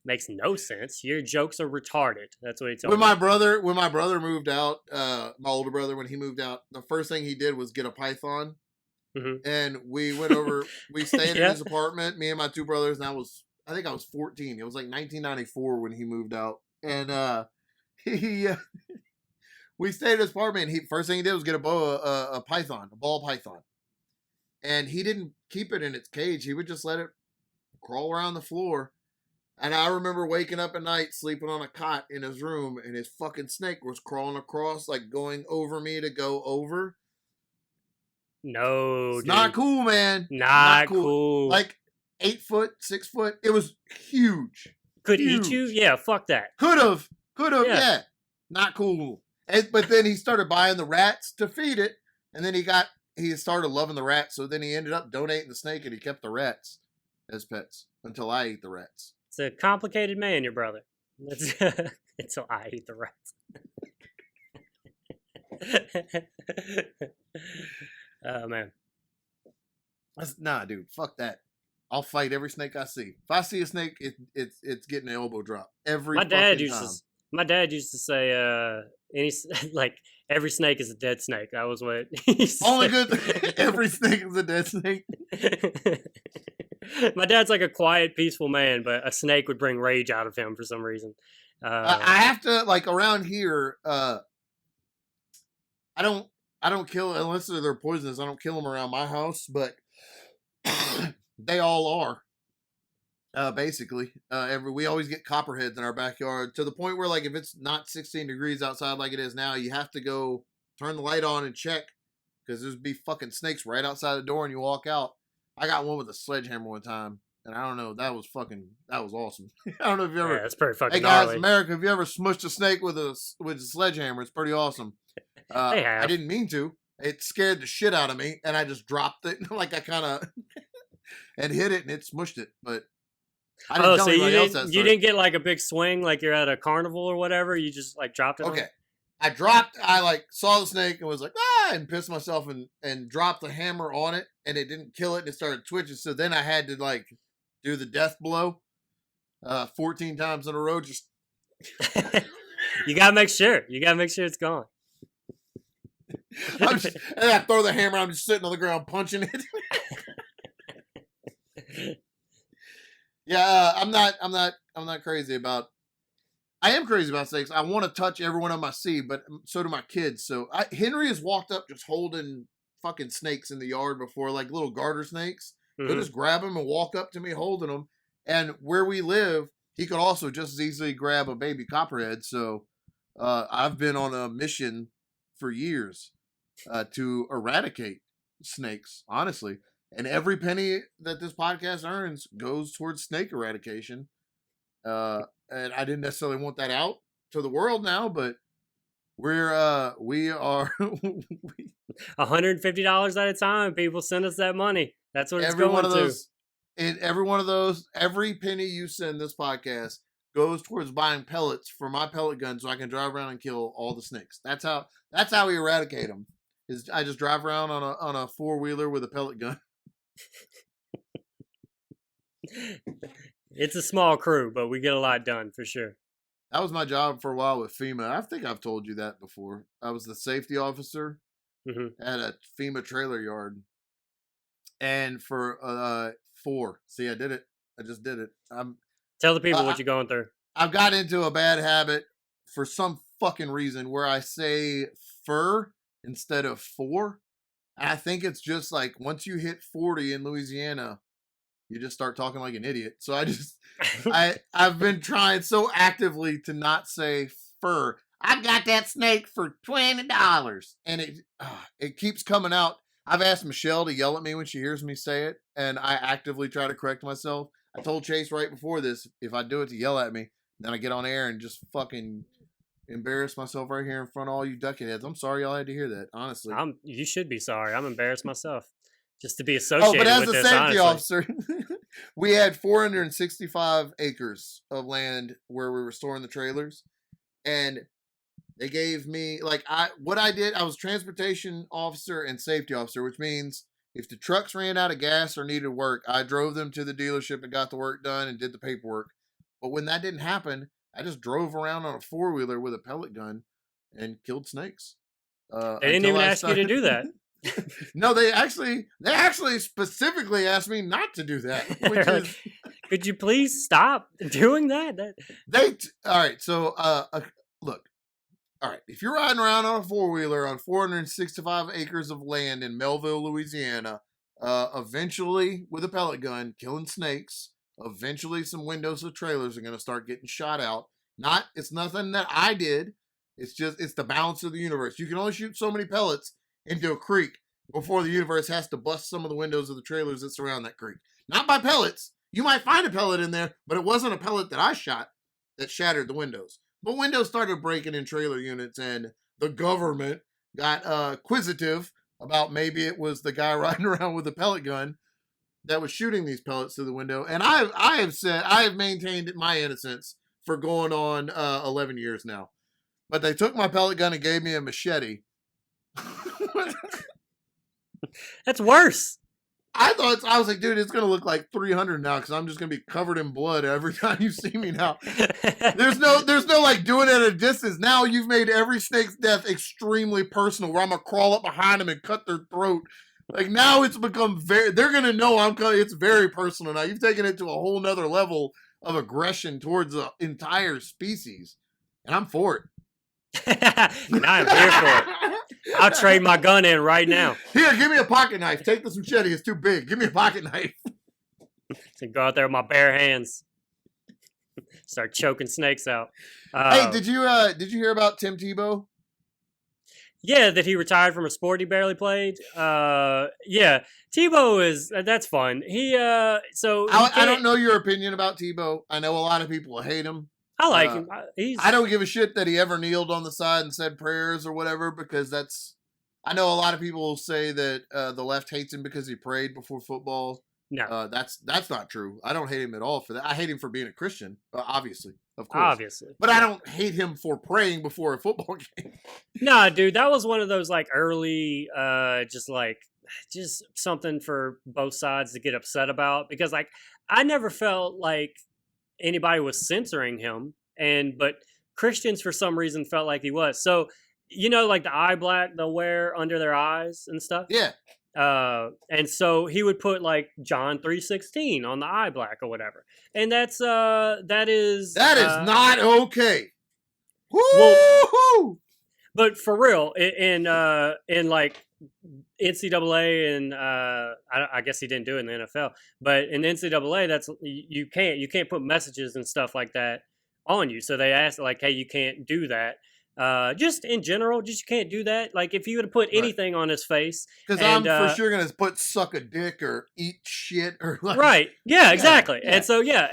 Makes no sense. Your jokes are retarded. That's what he told When me. my brother moved out, my older brother, when he moved out, the first thing he did was get a python. Mm-hmm. And we went over, we stayed in his apartment, me and my two brothers, and I think I was 14. It was like 1994 when he moved out. And we stayed at his apartment, and first thing he did was get a ball python. And he didn't keep it in its cage. He would just let it crawl around the floor. And I remember waking up at night, sleeping on a cot in his room, and his fucking snake was crawling across, like going over me to go over. No, it's not cool, man. Not cool. Like 8 foot, 6 foot. It was huge. Could eat you? Yeah, fuck that. Could have. Yeah. Not cool. But then he started buying the rats to feed it, and then he started loving the rats. So then he ended up donating the snake, and he kept the rats as pets until I ate the rats. It's a complicated man, your brother. Until I eat the rats. Oh, man. Nah, dude. Fuck that. I'll fight every snake I see. If I see a snake, it's getting an elbow drop every my dad used time. My dad used to say, every snake is a dead snake. That was what he used to Only say. good thing, every snake is a dead snake. My dad's like a quiet, peaceful man, but a snake would bring rage out of him for some reason. I have to, like, around here, I don't kill, unless they're poisonous, I don't kill them around my house, but they all are. Basically, we always get copperheads in our backyard, to the point where, like, if it's not 16 degrees outside like it is now, you have to go turn the light on and check, because there's be fucking snakes right outside the door, and you walk out. I got one with a sledgehammer one time, and I don't know, that was awesome. I don't know if you ever. Yeah, that's pretty fucking Hey guys, gnarly. America, have you ever smushed a snake with a sledgehammer? It's pretty awesome. They have. I didn't mean to. It scared the shit out of me, and I just dropped it, like I kind of and hit it, and it smushed it. But I didn't tell anybody else that story. You didn't get like a big swing, like you're at a carnival or whatever. You just like dropped it. Okay. I like saw the snake and was like, and pissed myself and dropped the hammer on it, and it didn't kill it, and it started twitching. So then I had to like do the death blow 14 times in a row. Just you gotta make sure. You gotta make sure it's gone. and I throw the hammer, I'm just sitting on the ground punching it. Yeah, I'm not crazy about. I am crazy about snakes. I want to touch every one of them I see, but so do my kids. So Henry has walked up just holding fucking snakes in the yard before, like little garter snakes. Mm-hmm. He'll just grab them and walk up to me holding them. And where we live, he could also just as easily grab a baby copperhead. So I've been on a mission for years to eradicate snakes, honestly. And every penny that this podcast earns goes towards snake eradication. And I didn't necessarily want that out to the world now, but we are $150 at a time. People send us that money. That's what it's every going one of to. those. And every one of those, every penny you send this podcast goes towards buying pellets for my pellet gun, so I can drive around and kill all the snakes. That's how we eradicate them. Is I just drive around on a 4-wheeler with a pellet gun. It's a small crew, but we get a lot done for sure. That was my job for a while with FEMA. I think I've told you that before. I was the safety officer at a FEMA trailer yard. And for 4. See, I did it. I just did it. Tell the people what you're going through. I've got into a bad habit for some fucking reason where I say fur instead of 4. And I think it's just like once you hit 40 in Louisiana, you just start talking like an idiot. So I've been trying so actively to not say fur. I got that snake for $20, and it keeps coming out. I've asked Michelle to yell at me when she hears me say it, and I actively try to correct myself. I told Chase right before this, if I do it to yell at me, then I get on air and just fucking embarrass myself right here in front of all you ducket heads. I'm sorry y'all had to hear that, honestly. You should be sorry. I'm embarrassed myself just to be associated but as with a this, safety honestly. officer, we had 465 acres of land where we were storing the trailers, and they gave me I was transportation officer and safety officer, which means if the trucks ran out of gas or needed work, I drove them to the dealership and got the work done and did the paperwork. But when that didn't happen, I just drove around on a 4-wheeler with a pellet gun and killed snakes. They didn't even ask you to do that. No, they actually specifically asked me not to do that. Which is, could you please stop doing that? All right. So, look. All right. If you're riding around on a 4-wheeler on 465 acres of land in Melville, Louisiana, eventually with a pellet gun, killing snakes, eventually some windows of trailers are going to start getting shot out. It's nothing that I did. It's the balance of the universe. You can only shoot so many pellets into a creek before the universe has to bust some of the windows of the trailers that surround that creek. Not by pellets. You might find a pellet in there, but it wasn't a pellet that I shot that shattered the windows. But windows started breaking in trailer units, and the government got acquisitive about maybe it was the guy riding around with a pellet gun that was shooting these pellets through the window. And I have maintained my innocence for going on 11 years now. But they took my pellet gun and gave me a machete. That's worse. I was like, dude, it's going to look like 300 now because I'm just going to be covered in blood every time you see me now. There's no like doing it at a distance. Now you've made every snake's death extremely personal where I'm going to crawl up behind them and cut their throat. Like now it's become they're going to know it's very personal now. You've taken it to a whole nother level of aggression towards the entire species. And I'm for it. And I'm here for it. I'll trade my gun in right now. Here, give me a pocket knife. Take this machete. It's too big. Give me a pocket knife. So go out there with my bare hands. Start choking snakes out. Hey, did you hear about Tim Tebow? Yeah, that he retired from a sport he barely played. Yeah, Tebow that's fun. I don't know your opinion about Tebow. I know a lot of people hate him. I like him. I don't give a shit that he ever kneeled on the side and said prayers or whatever because I know a lot of people say that the left hates him because he prayed before football. No, that's not true. I don't hate him at all for that. I hate him for being a Christian, obviously, of course. Obviously, but I don't hate him for praying before a football game. No, dude, that was one of those like early, just something for both sides to get upset about because like I never felt like anybody was censoring him, but Christians for some reason felt like he was. So, like the eye black they'll wear under their eyes and stuff. Yeah. And so he would put like John 3:16 on the eye black or whatever. And that is not okay. Well, but for real, in like NCAA and I guess he didn't do it in the NFL, but in NCAA, that's you can't put messages and stuff like that on you. So they asked like, hey, you can't do that. Just in general, just you can't do that. Like if you would have put anything on his face, because I'm for sure gonna put suck a dick or eat shit or like, right, yeah, exactly. yeah.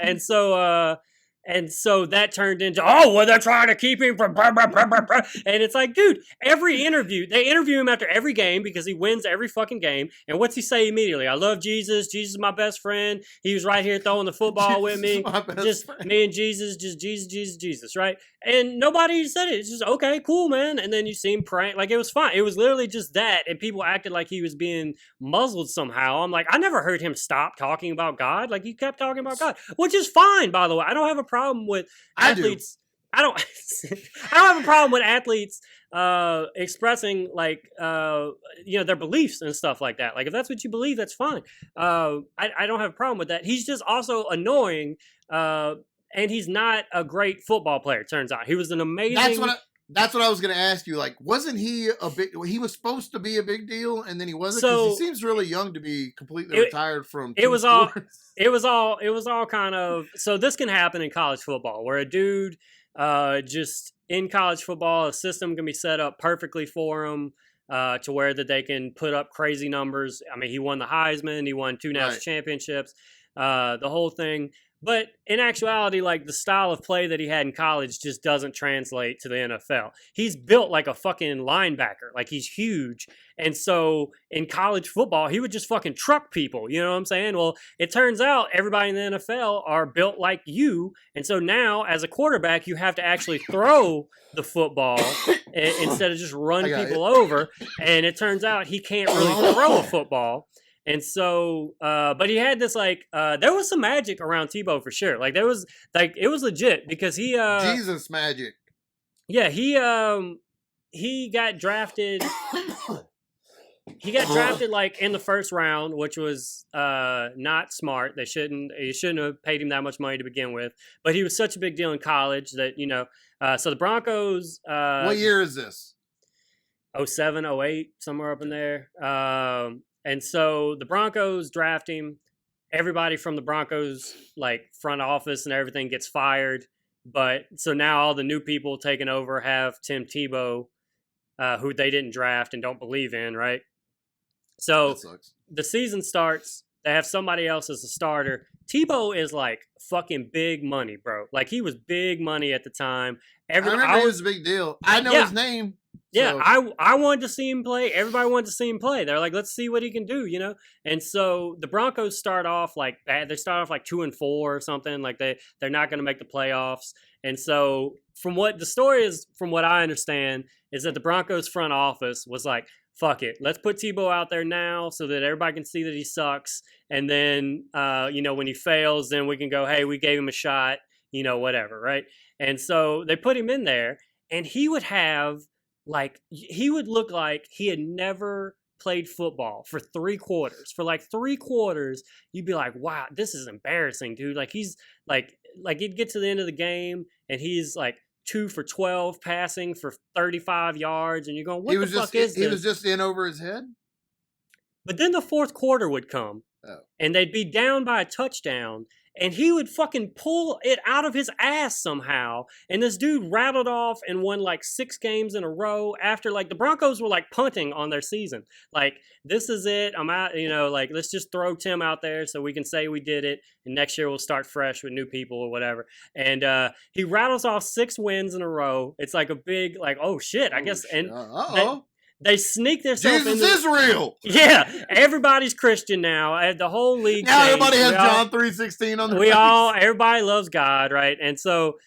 And so that turned into, oh, well, they're trying to keep him from blah, blah, blah, blah, blah. And it's like, dude, every interview, they interview him after every game because he wins every fucking game. And what's he say immediately? I love Jesus. Jesus is my best friend. He was right here throwing the football with me. Just friend. Me and Jesus, just Jesus, right? And nobody said it. It's just, okay, cool, man. And then you see him praying. Like, it was fine. It was literally just that. And people acted like he was being muzzled somehow. I'm like, I never heard him stop talking about God. Like, he kept talking about God, which is fine, by the way. I don't have a problem with athletes. I don't have a problem with athletes expressing like their beliefs and stuff like that. Like if that's what you believe, that's fine. I don't have a problem with that. He's just also annoying, and he's not a great football player. Turns out he was an amazing. That's what I was going to ask you. Like, wasn't he he was supposed to be a big deal, and then he wasn't? Because he seems really young to be completely retired from. It was all kind of. So this can happen in college football, where a dude just in college football, a system can be set up perfectly for him to where that they can put up crazy numbers. I mean, he won the Heisman, he won 2 national championships, the whole thing. But in actuality, like the style of play that he had in college just doesn't translate to the NFL. He's built like a fucking linebacker. Like he's huge. And so in college football, he would just fucking truck people. You know what I'm saying? Well, it turns out everybody in the NFL are built like you. And so now as a quarterback, you have to actually throw the football instead of just run people over. And it turns out he can't really throw a football. And so, but he had this like, there was some magic around Tebow for sure. Like there was like, it was legit because he, Jesus magic. Yeah. He got drafted. He got drafted like in the first round, which was not smart. He shouldn't have paid him that much money to begin with. But he was such a big deal in college that, so the Broncos. What year is this? 07, 08, somewhere up in there. And so the Broncos draft him. Everybody from the Broncos, like front office and everything, gets fired. But so now all the new people taking over have Tim Tebow, who they didn't draft and don't believe in, right? So the season starts. They have somebody else as a starter. Tebow is like fucking big money, bro. Like he was big money at the time. I remember he was a big deal. I know his name. Yeah, so. I wanted to see him play. Everybody wanted to see him play. They're like, let's see what he can do, And so the Broncos start off like bad. They start off like 2-4 or something. Like they're not going to make the playoffs. And so from what I understand, is that the Broncos front office was like, fuck it, let's put Tebow out there now so that everybody can see that he sucks. And then, when he fails, then we can go, hey, we gave him a shot, whatever, right? And so they put him in there, and he would look like he had never played football for 3 quarters. For like 3 quarters, you'd be like, wow, this is embarrassing, dude. Like he's like he'd get to the end of the game and he's like 2 for 12 passing for 35 yards. And you're going, what the fuck is this? He was just in over his head? But then the 4th quarter would come and they'd be down by a touchdown. And he would fucking pull it out of his ass somehow. And this dude rattled off and won like 6 games in a row after like the Broncos were like punting on their season. Like, this is it. I'm out, like let's just throw Tim out there so we can say we did it. And next year we'll start fresh with new people or whatever. And he rattles off 6 wins in a row. It's like a big, like, oh shit, I guess. And they sneak themselves into... Jesus is real! Yeah, everybody's Christian now. The whole league now changed. Everybody has John 3:16 on their face. Everybody loves God, right? And so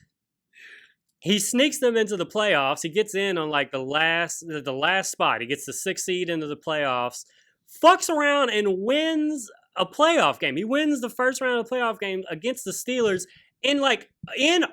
he sneaks them into the playoffs. He gets in on like the last spot. He gets the 6th seed into the playoffs. Fucks around and wins a playoff game. He wins the first round of the playoff game against the Steelers in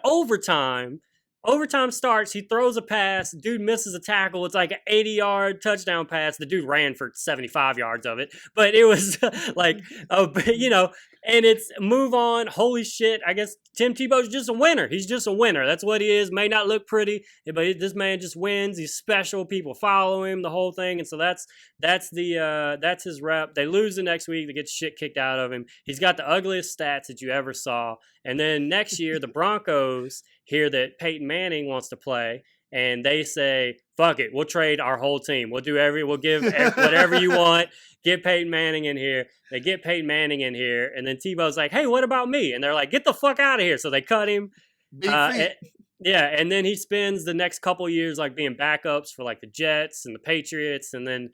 overtime. Overtime starts, he throws a pass, dude misses a tackle. It's like an 80-yard touchdown pass. The dude ran for 75 yards of it. But it was like, and it's move on. Holy shit. I guess Tim Tebow's just a winner. He's just a winner. That's what he is. May not look pretty, but this man just wins. He's special. People follow him, the whole thing. And so that's his rep. They lose the next week. They get shit kicked out of him. He's got the ugliest stats that you ever saw. And then next year, the Broncos hear that Peyton Manning wants to play. and they say, "Fuck it, we'll trade our whole team. We'll give whatever you want. Get Peyton Manning in here." They get Peyton Manning in here, and then Tebow's like, "Hey, what about me?" And they're like, "Get the fuck out of here!" So they cut him. And then he spends the next couple years like being backups for like the Jets and the Patriots, and then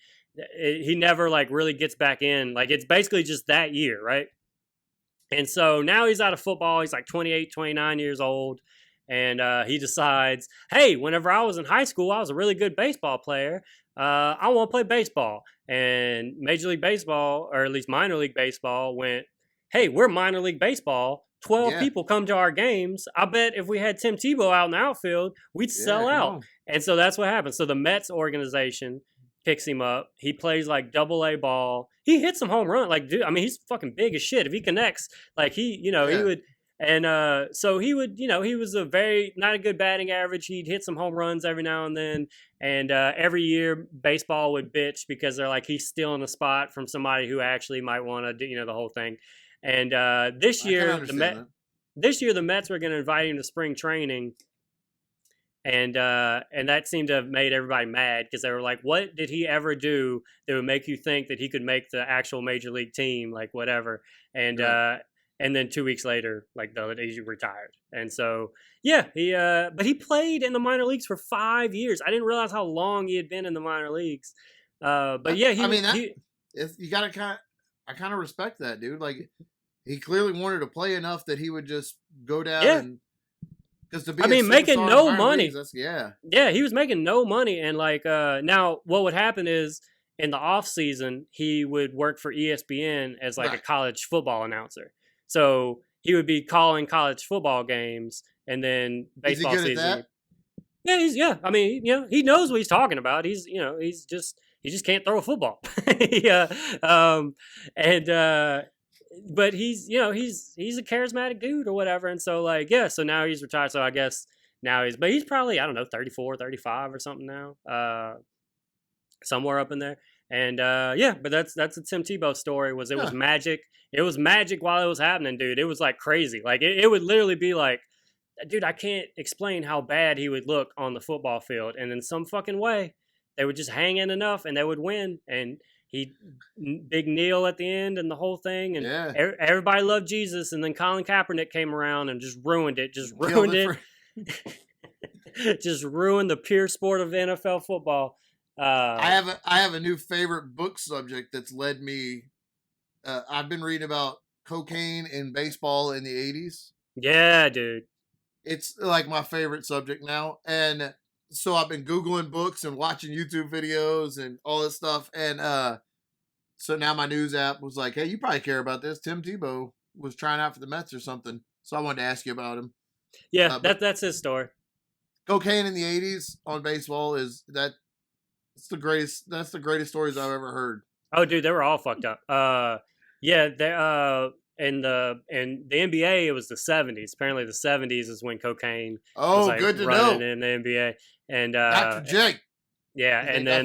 he never like really gets back in. Like it's basically just that year, right? And so now he's out of football. He's like 28, 29 years old. And he decides, hey, whenever I was in high school, I was a really good baseball player. I want to play baseball. And Major League Baseball, or at least minor league baseball, went, hey, we're minor league baseball. 12 people come to our games. I bet if we had Tim Tebow out in the outfield, we'd sell out. And so that's what happened. So the Mets organization picks him up. He plays like AA ball. He hits some home run. Like, dude, I mean, he's fucking big as shit. If he connects, like he would. And so he would, he was not a good batting average. He'd hit some home runs every now and then. And every year baseball would bitch because they're like, he's stealing a spot from somebody who actually might want to do, the whole thing. And this year the Mets were going to invite him to spring training. And that seemed to have made everybody mad because they were like, what did he ever do that would make you think that he could make the actual major league team, like whatever. And and then 2 weeks later, like he retired. And so, but he played in the minor leagues for 5 years. I didn't realize how long he had been in the minor leagues. But yeah, you gotta I kind of respect that, dude. Like he clearly wanted to play enough that he would just go down and because making no money. Leagues, he was making no money. And like now what would happen is in the off season, he would work for ESPN as like a college football announcer. So he would be calling college football games, and then baseball Is he good season. At that? I mean, he knows what he's talking about. He just can't throw a football. But he's a charismatic dude or whatever. And so like, so now he's retired. So I guess but he's probably, I don't know, 34, 35 or something now, somewhere up in there. And but that's a Tim Tebow story. Was magic. It was magic while it was happening, dude. It was like crazy. Like it would literally be like, dude, I can't explain how bad he would look on the football field. And in some fucking way, they would just hang in enough and they would win. And big kneel at the end and the whole thing. And everybody loved Jesus. And then Colin Kaepernick came around and just ruined it. Just ruined it. Just ruined the pure sport of NFL football. I have a new favorite book subject that's led me. I've been reading about cocaine in baseball in the 80s. Yeah, dude. It's like my favorite subject now. And so I've been Googling books and watching YouTube videos and all this stuff. And so now my news app was like, hey, you probably care about this. Tim Tebow was trying out for the Mets or something. So I wanted to ask you about him. Yeah, that's his story. Cocaine in the 80s on baseball it's the greatest. That's the greatest stories I've ever heard. Oh, dude, they were all fucked up. In the NBA, it was the 70s. Apparently, the 70s is when cocaine was like good to running know. In the NBA. And Dr. J. Yeah, and then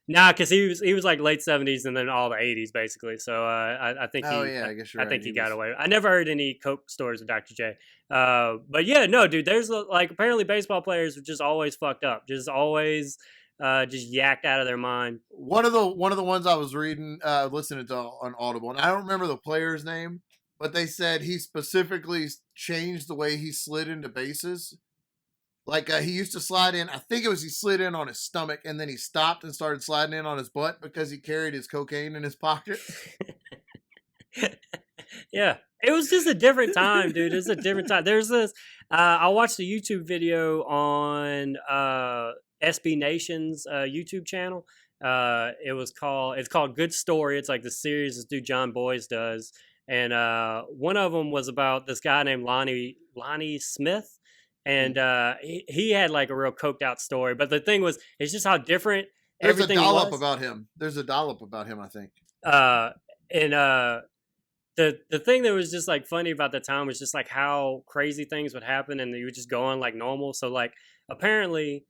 because he was like late 70s and then all the 80s basically. So I think I guess you're right. I think he got away. I never heard any coke stories with Dr. J. But yeah, no, dude. There's like apparently baseball players are just always fucked up. Just always. Just yacked out of their mind. One of the ones I was reading, listening to on Audible, and I don't remember the player's name, but they said he specifically changed the way he slid into bases. Like he used to slide in, I think it was he slid in on his stomach, and then he stopped and started sliding in on his butt because he carried his cocaine in his pocket. Yeah, it was just a different time, dude. It's a different time. There's this. I watched a YouTube video on SB Nation's YouTube channel. It's called Good Story. It's like the series this dude John Boyce does, and one of them was about this guy named Lonnie Smith, and he had like a real coked out story. But the thing was, it's just how different everything was. There's a dollop about him. There's a dollop about him, I think. The thing that was just like funny about the time was just like how crazy things would happen, and you would just go on like normal. So like apparently.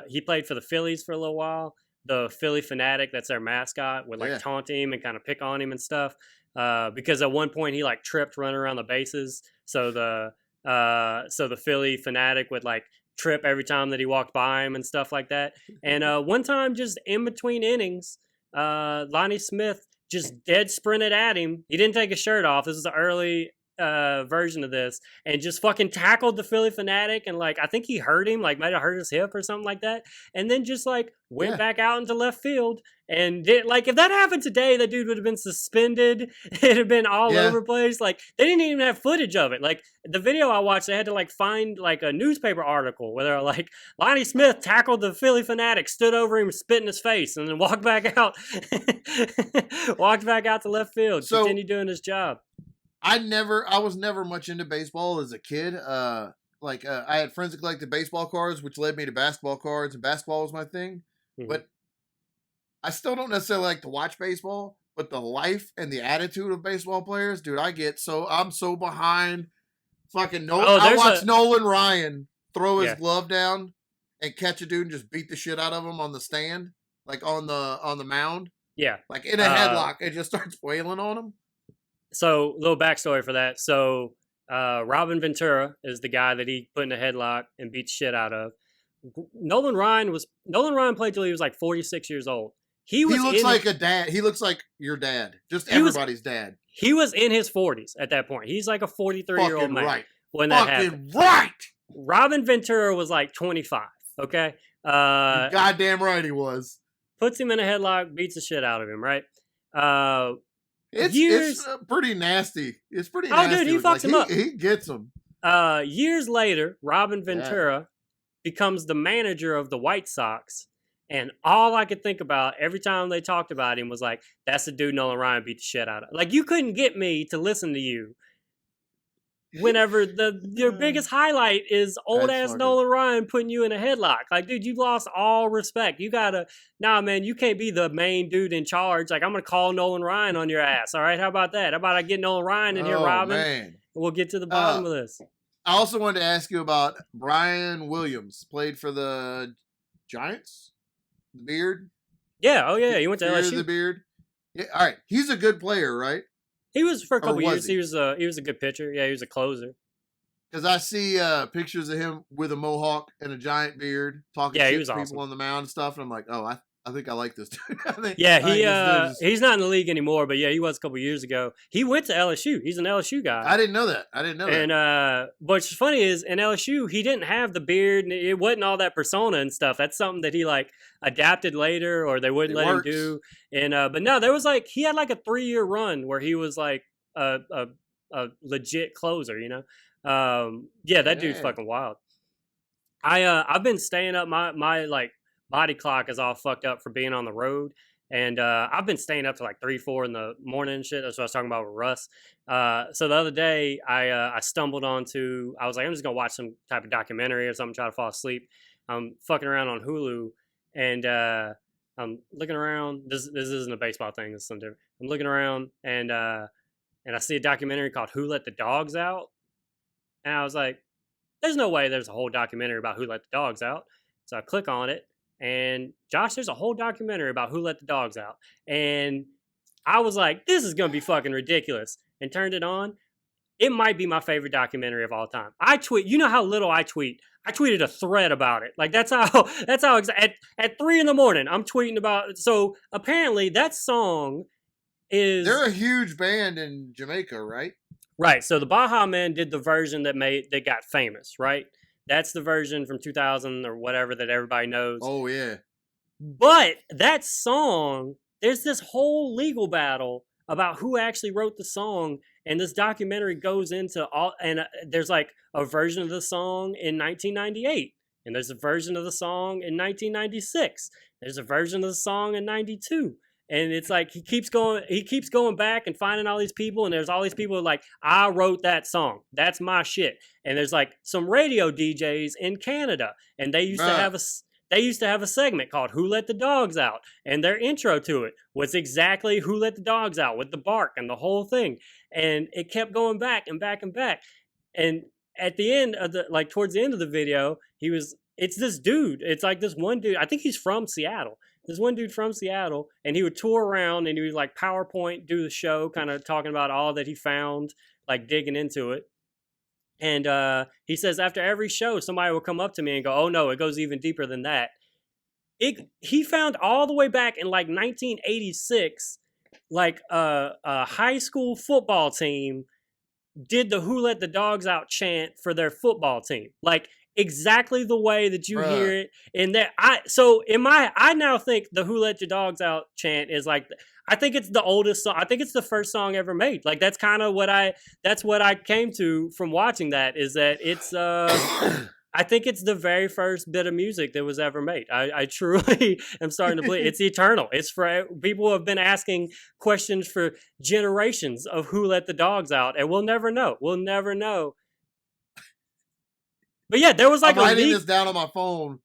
He played for the Phillies for a little while. The Philly Fanatic, that's their mascot, would like taunt him and kind of pick on him and stuff. Because at one point he like tripped running around the bases. So So the Philly fanatic would like trip every time that he walked by him and stuff like that. And one time, just in between innings, Lonnie Smith just dead sprinted at him. He didn't take his shirt off. This is the early version of this, and just fucking tackled the Philly fanatic, and like I think he hurt him, like might have hurt his hip or something like that, and then just like went back out into left field. And like if that happened today, that dude would have been suspended. It'd have been all over the place. Like they didn't even have footage of it. Like the video I watched, they had to like find like a newspaper article where they're like Lonnie Smith tackled the Philly fanatic, stood over him, spit in his face, and then walked back out. Walked back out to left field. So, continued doing his job. I was never much into baseball as a kid. I had friends that collected baseball cards, which led me to basketball cards, and basketball was my thing. Mm-hmm. But I still don't necessarily like to watch baseball, but the life and the attitude of baseball players, dude, I'm so behind fucking Nolan. I watched Nolan Ryan throw his glove down and catch a dude and just beat the shit out of him on the stand, like on the mound. Yeah. Like in a headlock and just starts wailing on him. So, little backstory for that. So, Robin Ventura is the guy that he put in a headlock and beat the shit out of. Nolan Ryan played till he was like 46 years old. He looks like a dad. He looks like your dad. Just everybody's dad. He was in his 40s at that point. He's like a 43-year-old man. Right. When that happened. Right. Robin Ventura was like 25. Okay. Goddamn right he was. Puts him in a headlock, beats the shit out of him. Right. It's pretty nasty. It's pretty nasty. Oh, dude, he fucks him up. He gets him. Years later, Robin Ventura becomes the manager of the White Sox. And all I could think about every time they talked about him was like, that's the dude Nolan Ryan beat the shit out of. Like, you couldn't get me to listen to you whenever your biggest highlight is old-ass Nolan Ryan putting you in a headlock. Like, dude, you lost all respect. You gotta, man, you can't be the main dude in charge. Like, I'm gonna call Nolan Ryan on your ass, all right? How about that? How about I get Nolan Ryan in here, Robin? Man. We'll get to the bottom of this. I also wanted to ask you about Brian Williams. Played for the Giants? The Beard? Yeah, oh yeah, he went to LSU. The Beard? Yeah, all right. He's a good player, right? He was for a couple years. He was a good pitcher. Yeah, he was a closer. Because I see pictures of him with a mohawk and a giant beard talking to people awesome. On the mound and stuff, and I'm like, oh, I think I like this dude. He's not in the league anymore, but yeah, he was a couple years ago. He went to LSU. He's an LSU guy. I didn't know that. And what's funny is in LSU, he didn't have the beard. And it wasn't all that persona and stuff. That's something that he like adapted later, or they wouldn't let him do. And but no, there was like he had like a 3-year run where he was like a legit closer. You know, that dude's fucking wild. I've been staying up my like. Body clock is all fucked up for being on the road. And I've been staying up to like 3-4 in the morning and shit. That's what I was talking about with Russ. So the other day I stumbled onto, I was like, I'm just going to watch some type of documentary or something, try to fall asleep. I'm fucking around on Hulu and I'm looking around. This isn't a baseball thing. This is something different. I'm looking around and I see a documentary called Who Let the Dogs Out? And I was like, there's no way there's a whole documentary about who let the dogs out. So I click on it. And Josh, there's a whole documentary about who let the dogs out. And I was like, this is going to be fucking ridiculous. And turned it on. It might be my favorite documentary of all time. I tweet, you know how little I tweet. I tweeted a thread about it. Like that's how at 3 a.m, I'm tweeting about it. So apparently that song is. They're a huge band in Jamaica, right? Right. So the Baja Men did the version that got famous, right? That's the version from 2000 or whatever that everybody knows. Oh, yeah. But that song, there's this whole legal battle about who actually wrote the song. And this documentary goes into all, and there's like a version of the song in 1998. And there's a version of the song in 1996. There's a version of the song in 92. And it's like he keeps going back and finding all these people, and there's all these people like, I wrote that song. That's my shit. And there's like some radio DJs in Canada, and they used to have a segment called Who Let the Dogs Out? And their intro to it was exactly Who Let the Dogs Out with the bark and the whole thing. And it kept going back and back and back. And at the end of towards the end of the video, it's this dude. It's like this one dude. I think he's from Seattle. There's one dude from Seattle, and he would tour around, and he would like PowerPoint, do the show, kind of talking about all that he found, like digging into it. And he says after every show, somebody will come up to me and go, "Oh no, it goes even deeper than that." He found all the way back in like 1986, like a high school football team did the "Who Let the Dogs Out" chant for their football team, like exactly the way that you hear it. And that I now think the "Who Let Your Dogs Out" chant is like, I think it's the oldest song. I think it's the first song ever made. Like that's kind of what I came to from watching that, is that it's I think it's the very first bit of music that was ever made. I truly am starting to believe it's eternal. It's for people who have been asking questions for generations of "Who Let the Dogs Out," and we'll never know. We'll never know. But yeah, there was like I'm writing this down on my phone.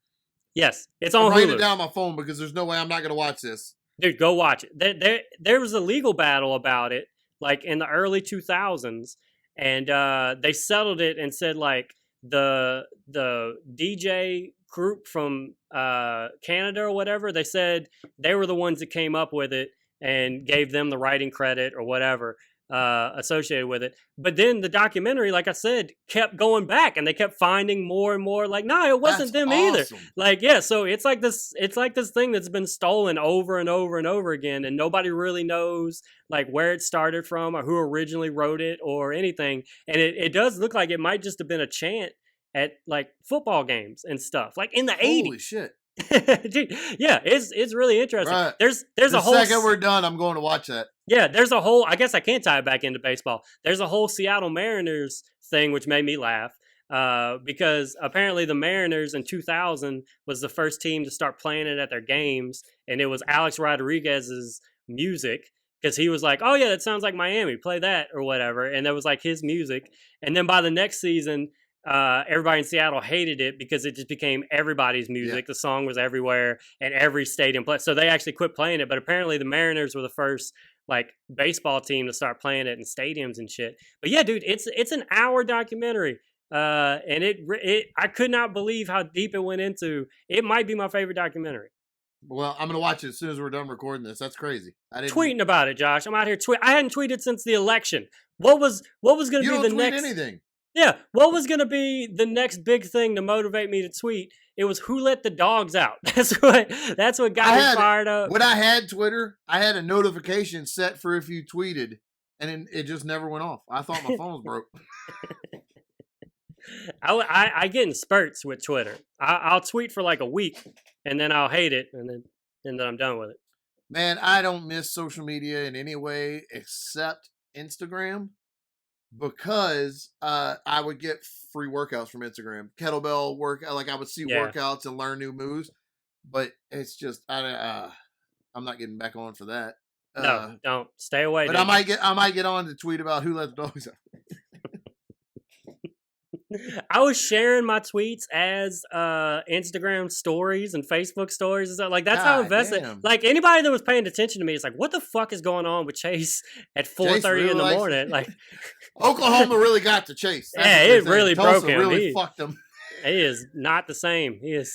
Yes, it's on Hulu. I'm writing it down on my phone because there's no way I'm not going to watch this. Dude, go watch it. There was a legal battle about it, like in the early 2000s, and they settled it and said like the DJ group from Canada or whatever, they said they were the ones that came up with it and gave them the writing credit or whatever associated with it. But then the documentary, like I said, kept going back, and they kept finding more and more like, no, it wasn't them either. Like, yeah, so it's like this thing that's been stolen over and over and over again, and nobody really knows like where it started from or who originally wrote it or anything. And it does look like it might just have been a chant at like football games and stuff, like in the 80s. Holy shit. Dude, yeah, it's really interesting. Right. There's a whole. The second we're done, I'm going to watch that. Yeah, there's a whole. I guess I can't tie it back into baseball. There's a whole Seattle Mariners thing, which made me laugh because apparently the Mariners in 2000 was the first team to start playing it at their games, and it was Alex Rodriguez's music, because he was like, "Oh yeah, that sounds like Miami. Play that or whatever," and that was like his music. And then by the next season, everybody in Seattle hated it because it just became everybody's music. Yeah. The song was everywhere and every stadium played. So they actually quit playing it. But apparently the Mariners were the first like baseball team to start playing it in stadiums and shit. But yeah, dude, it's an hour documentary. And I could not believe how deep it went into. It might be my favorite documentary. Well, I'm gonna watch it as soon as we're done recording this. That's crazy. Tweeting about it, Josh. I'm out here I hadn't tweeted since the election. What was gonna be the next? You don't tweet anything. Yeah, what was going to be the next big thing to motivate me to tweet? It was "Who Let the Dogs Out." That's what got me fired up. When I had Twitter, I had a notification set for if you tweeted, and it just never went off. I thought my phone was broke. I get in spurts with Twitter. I'll tweet for like a week, and then I'll hate it, and then I'm done with it. Man, I don't miss social media in any way except Instagram. Because I would get free workouts from Instagram, kettlebell workout. Like I would see workouts and learn new moves, but it's just I'm not getting back on for that. No, don't stay away. But dude. I might get on to tweet about who let the dogs out. I was sharing my tweets as Instagram stories and Facebook stories and stuff. Like that's how invested. Damn. Like anybody that was paying attention to me is like, what the fuck is going on with Chase at 4:30 really in the morning? Like Oklahoma really got to Chase. That's it really broke him. Really fucked him. He is not the same. He is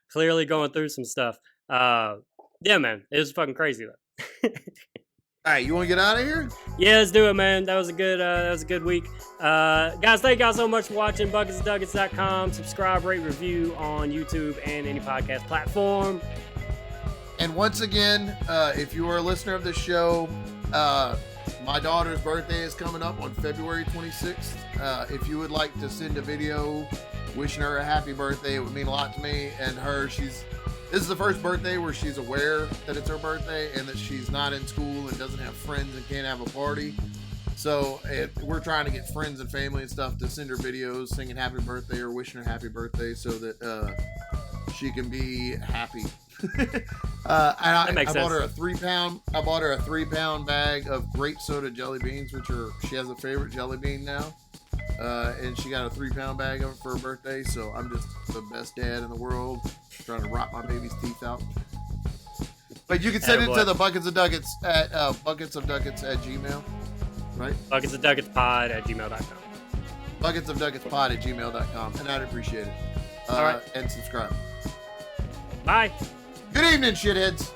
clearly going through some stuff. Yeah, man, it was fucking crazy though. All right, you want to get out of here? Yeah, let's do it, man. That was a good week. Guys, thank y'all so much for watching. Bucketsofduckets.com. Subscribe, rate, review on YouTube and any podcast platform. And once again, if you are a listener of this show, my daughter's birthday is coming up on February 26th. If you would like to send a video wishing her a happy birthday, it would mean a lot to me and her. This is the first birthday where she's aware that it's her birthday and that she's not in school and doesn't have friends and can't have a party. So we're trying to get friends and family and stuff to send her videos singing happy birthday or wishing her happy birthday so that she can be happy. I bought her a 3-pound. I bought her a 3-pound bag of grape soda jelly beans, she has a favorite jelly bean now. And she got a 3-pound bag of it for her birthday. So I'm just the best dad in the world, trying to rot my baby's teeth out. But you can send it to the Buckets of Duckets at bucketsofduckets@gmail. Right? Bucketsofducketspod@gmail.com. Bucketsofducketspod@gmail.com, and I'd appreciate it. All right, and subscribe. Bye. Good evening, shitheads.